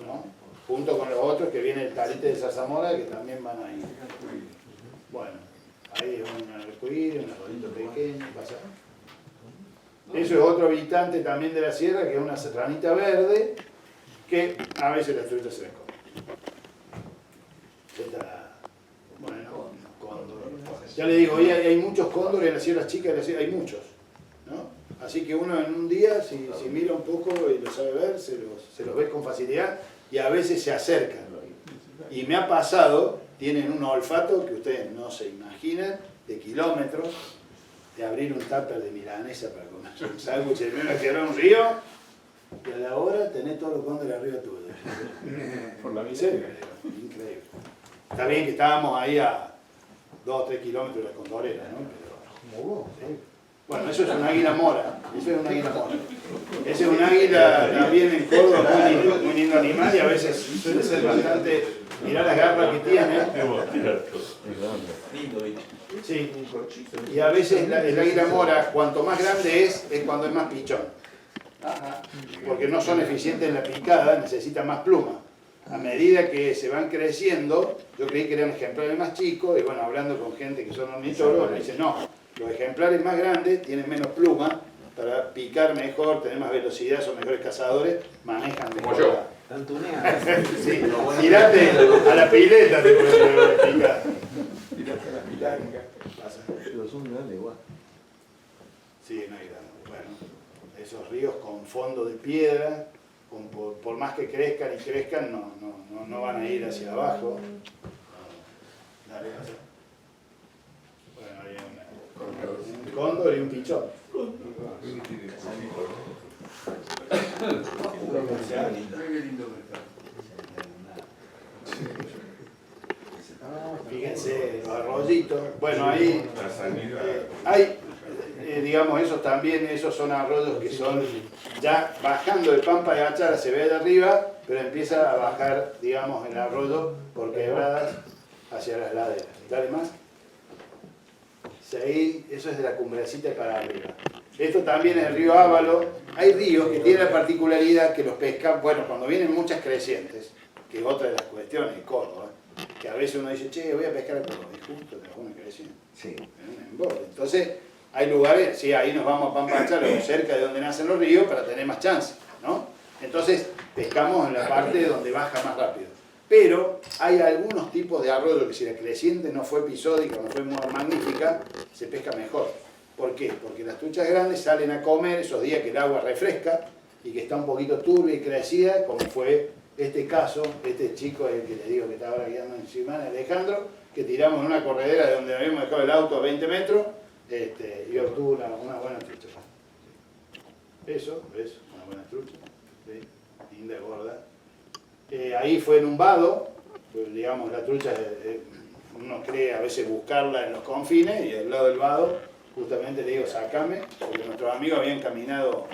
¿no? Junto con los otros que viene el Talite de Zarzamora, que también van ahí. Bueno, ahí es un arcoíris, un arroyito pequeño, pasa. Eso es otro habitante también de la sierra, que es una serranita verde, que a veces las truchas se les comen. Bueno, cóndor. Ya le digo, hoy hay muchos cóndores en las sierras chicas, hay muchos, ¿no? Así que uno en un día, si mira un poco y lo sabe ver, se los ve con facilidad y a veces se acercan. Y me ha pasado, tienen un olfato que ustedes no se imaginan, de kilómetros, de abrir un tupper de milanesa para comer un sándwich de menos que era un río, y a la hora tenés todos los cóndores arriba tuyo. Por la vida. Increíble. Está bien que estábamos ahí a 2 o 3 kilómetros de la condorera, ¿no? Pero, ¿sí? Bueno, eso es un águila mora. Eso es un águila mora. Ese es un águila también en Córdoba, muy lindo animal, y a veces suele ser bastante. Mirá las garras que tiene. Sí. Y a veces el águila mora, cuanto más grande es cuando es más pichón. Porque no son eficientes en la picada, necesitan más pluma. A medida que se van creciendo, yo creí que eran ejemplares más chicos, y bueno, hablando con gente que son ornitólogos, me dicen, no, los ejemplares más grandes tienen menos pluma, para picar mejor, tener más velocidad, son mejores cazadores, manejan mejor. Como yo. Sí, tirate a la pileta, te puedes picar. Tirate a la milanga. Pero son grandes igual. Sí, no hay grande. Bueno, esos ríos con fondo de piedra, por más que crezcan y crezcan, no van a ir hacia abajo. Dale, bueno, hay un cóndor y un pichón. Fíjense, los arroyitos. Bueno, ahí hay, digamos, esos son arroyos que son ya bajando de Pampa de Achara, se ve de arriba, pero empieza a bajar, digamos, el arroyo por quebradas hacia las laderas. Dale más. Ahí, eso es de la cumbrecita para arriba. Esto también es el río Ávalo. Hay ríos que tienen la particularidad que los pescan, bueno, cuando vienen muchas crecientes, que es otra de las cuestiones de Córdoba, que a veces uno dice, che, voy a pescar el Córdoba, y justo te una creciente. Sí. En un embole. Entonces, hay lugares, sí, ahí nos vamos a Pampachalo, cerca de donde nacen los ríos, para tener más chance, ¿no? Entonces, pescamos en la parte donde baja más rápido. Pero hay algunos tipos de arroyo que si la creciente no fue episódica, no fue muy magnífica, se pesca mejor. ¿Por qué? Porque las truchas grandes salen a comer esos días que el agua refresca y que está un poquito turbia y crecida, como fue este caso, este chico, el que le digo que está ahora guiando encima, Alejandro, que tiramos en una corredera de donde habíamos dejado el auto a 20 metros, y obtuvo una buena trucha. Eso, una buena trucha, ¿sí? Linda, gorda. Ahí fue en un vado, pues, digamos, la trucha, uno cree a veces buscarla en los confines, y al lado del vado, justamente le digo, sacame, porque nuestros amigos habían caminado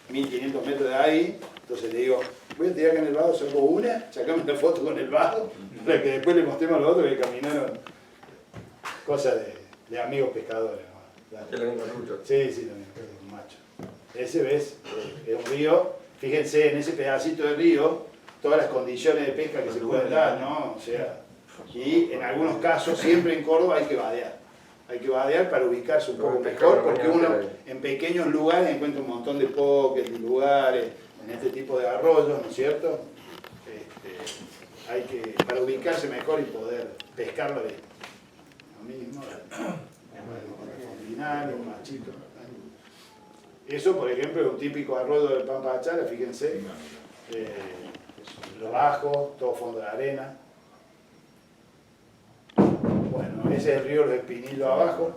1500 metros de ahí, entonces le digo, voy a tirar acá en el vado, saco una, sacame una foto con el vado, para que después le mostremos a los otros que caminaron, cosas de amigos pescadores. ¿No? Qué lindo trucha. Sí, un macho. Ese, ¿ves? Es un río, fíjense, en ese pedacito de río, todas las condiciones de pesca que se pueden dar, ¿no? O sea, Y en algunos casos, siempre en Córdoba, hay que vadear. Hay que vadear para ubicarse un poco mejor, porque uno en pequeños lugares encuentra un montón de pockets, de lugares, en este tipo de arroyos, ¿no es cierto? Hay que, para ubicarse mejor y poder pescarlo bien. Lo mismo, un machito. Eso, por ejemplo, es un típico arroyo del Pampa de Achala, fíjense. Lo bajo, todo fondo de arena. Bueno, ese es el río Los Espinillos abajo,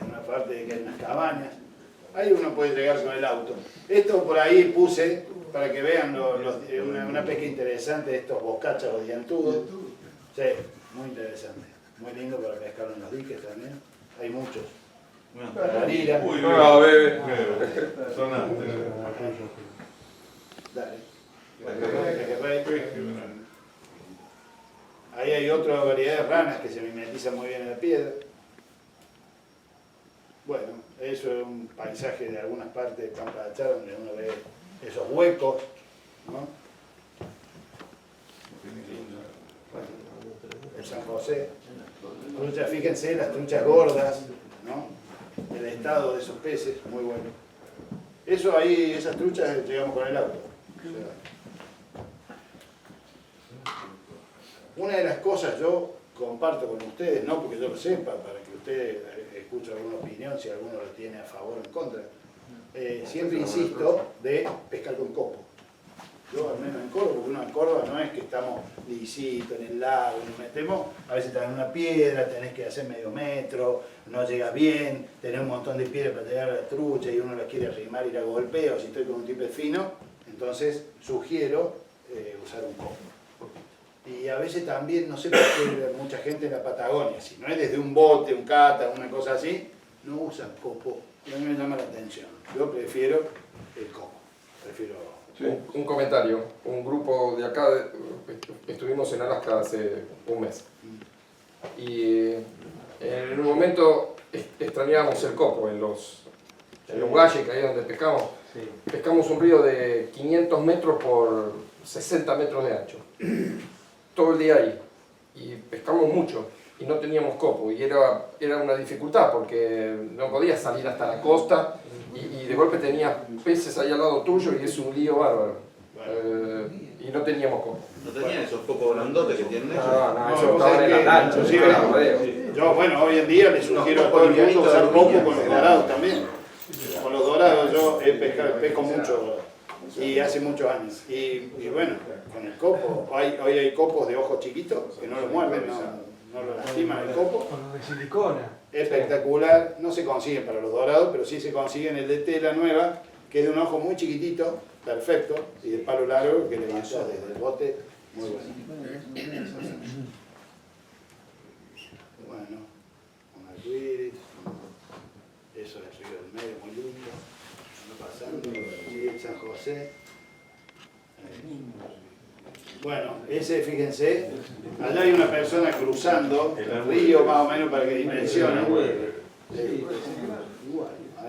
en una parte de que hay unas cabañas. Ahí uno puede llegar con el auto. Esto por ahí puse para que vean una pesca interesante de estos boscachas o diantudos. Sí, muy interesante. Muy lindo para pescar en los diques también. Hay muchos. Tararira. Uy, no, bebé. Dale. Ahí hay otra variedad de ranas que se mimetizan muy bien en la piedra. Bueno, eso es un paisaje de algunas partes de Pampa de Achala donde uno ve esos huecos, ¿no? El San José. Truchas, fíjense, las truchas gordas, ¿no? El estado de esos peces, muy bueno. Eso ahí, esas truchas llegamos con el auto. Una de las cosas yo comparto con ustedes, no porque yo lo sepa, para que ustedes escuchen alguna opinión, si alguno lo tiene a favor o en contra, siempre insisto de pescar con copo. Yo al menos en Córdoba, porque uno en Córdoba no es que estamos lisitos en el lago, nos metemos, a veces te dan una piedra, tenés que hacer medio metro, no llegas bien, tenés un montón de piedras para llegar a la trucha y uno las quiere arrimar y la golpeo, si estoy con un tipe fino, entonces sugiero usar un copo. Y a veces también, no sé por qué mucha gente en la Patagonia, si no es desde un bote, un cata, una cosa así, no usan copo. Y a mí me llama la atención. Yo prefiero el copo. Sí, un comentario. Un grupo de acá, estuvimos en Alaska hace un mes. Y en un momento extrañábamos el copo en los valles, que ahí es donde pescamos. Pescamos un río de 500 metros por 60 metros de ancho. Todo el día ahí, y pescamos mucho, y no teníamos copo, y era una dificultad, porque no podías salir hasta la costa, y de golpe tenías peces ahí al lado tuyo, y es un lío bárbaro, y no teníamos copo. ¿No tenían esos copos grandotes que tienen ellos? No, eso estaban en la lancha, yo, bueno, hoy en día les sugiero a todo el mundo usar copo con los dorados también. Con los dorados yo pesco mucho, y hace muchos años. Y bueno, con el copo, hoy hay copos de ojos chiquitos que no lo muerden, no lo lastiman el copo. Con los de silicona. Espectacular, no se consiguen para los dorados, pero sí se consiguen el de tela nueva, que es de un ojo muy chiquitito, perfecto, y de palo largo que levantás desde el bote, muy bueno. Bueno, un arcoíris, eso es el río del medio, muy lindo. Pasando, sigue el San José. Bueno, ese, fíjense, allá hay una persona cruzando el río más o menos para que dimensionen.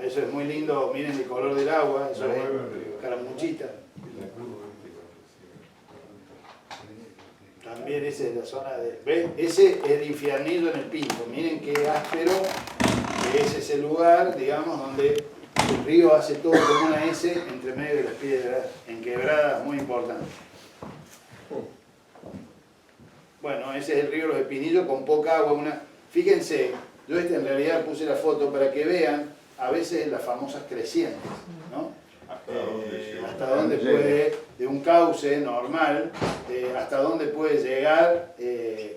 Eso es muy lindo, miren el color del agua, eso es caramuchita. También esa es la zona de... ¿Ven? Ese es el infiernillo en el Pinto, miren qué áspero que es ese lugar, digamos, donde el río hace todo como una S entre medio de las piedras, en quebradas muy importantes. Bueno, ese es el río Los Espinillos con poca agua. Fíjense, yo en realidad puse la foto para que vean a veces las famosas crecientes, ¿no? Hasta dónde puede, de un cauce normal, hasta dónde puede llegar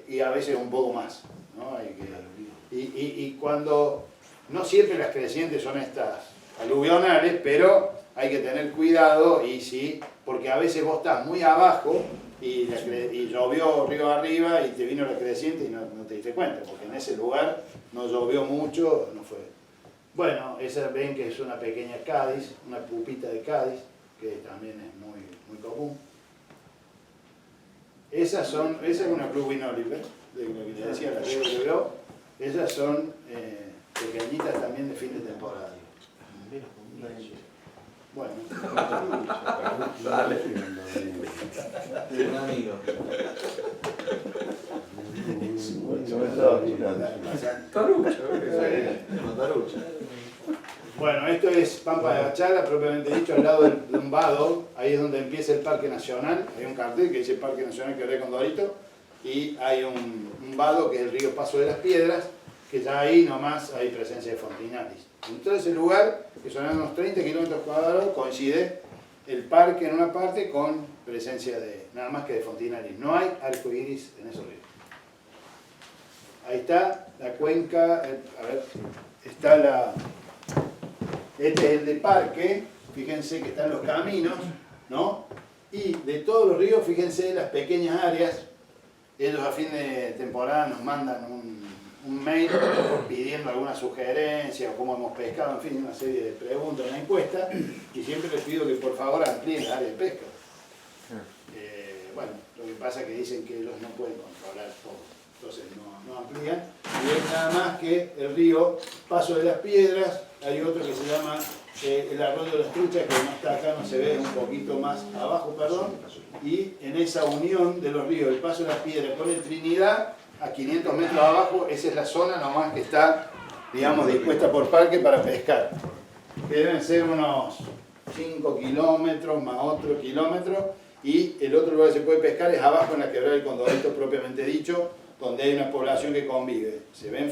y a veces un poco más, ¿no? Y cuando, no siempre las crecientes son estas aluvionales, pero hay que tener cuidado y sí, porque a veces vos estás muy abajo y llovió río arriba y te vino la creciente y no te diste cuenta, porque en ese lugar no llovió mucho, no fue. Bueno, esa ven que es una pequeña Cádiz, una pupita de Cádiz, que también es muy común. Esa es una Blue Wing Oliver, de lo que te decía, la que veo. Esas son pequeñitas también de fin de temporada. Bueno. Dale. Un amigo. Bueno, esto es Pampa de Bachala, propiamente dicho, al lado de un vado. Ahí es donde empieza el Parque Nacional. Hay un cartel que dice Parque Nacional Quebrada de Condorito. Y hay un vado que es el río Paso de las Piedras, que ya ahí nomás hay presencia de Fontinalis. En todo ese lugar, que son unos 30 kilómetros cuadrados, coincide el parque en una parte con presencia de nada más que de Fontinalis. No hay arco iris en esos ríos. Ahí está la cuenca, a ver, está la... Este es el de parque, fíjense que están los caminos, ¿no? Y de todos los ríos, fíjense las pequeñas áreas. Ellos a fin de temporada nos mandan un mail pidiendo alguna sugerencia o cómo hemos pescado, en fin, una serie de preguntas, una encuesta, y siempre les pido que por favor amplíen la área de pesca. Bueno, lo que pasa es que dicen que ellos no pueden controlar todo, entonces no amplían. Y es nada más que el río Paso de las Piedras, hay otro que se llama el Arroyo de las Truchas, que no está acá, no se ve, un poquito más abajo, perdón, y en esa unión de los ríos, el Paso de las Piedras con el Trinidad, a 500 metros abajo, esa es la zona nomás que está, digamos, dispuesta por parque para pescar. Que deben ser unos 5 kilómetros más otro kilómetro, y el otro lugar que se puede pescar es abajo en la Quebrada del Condorito propiamente dicho, donde hay una población que convive. Se ven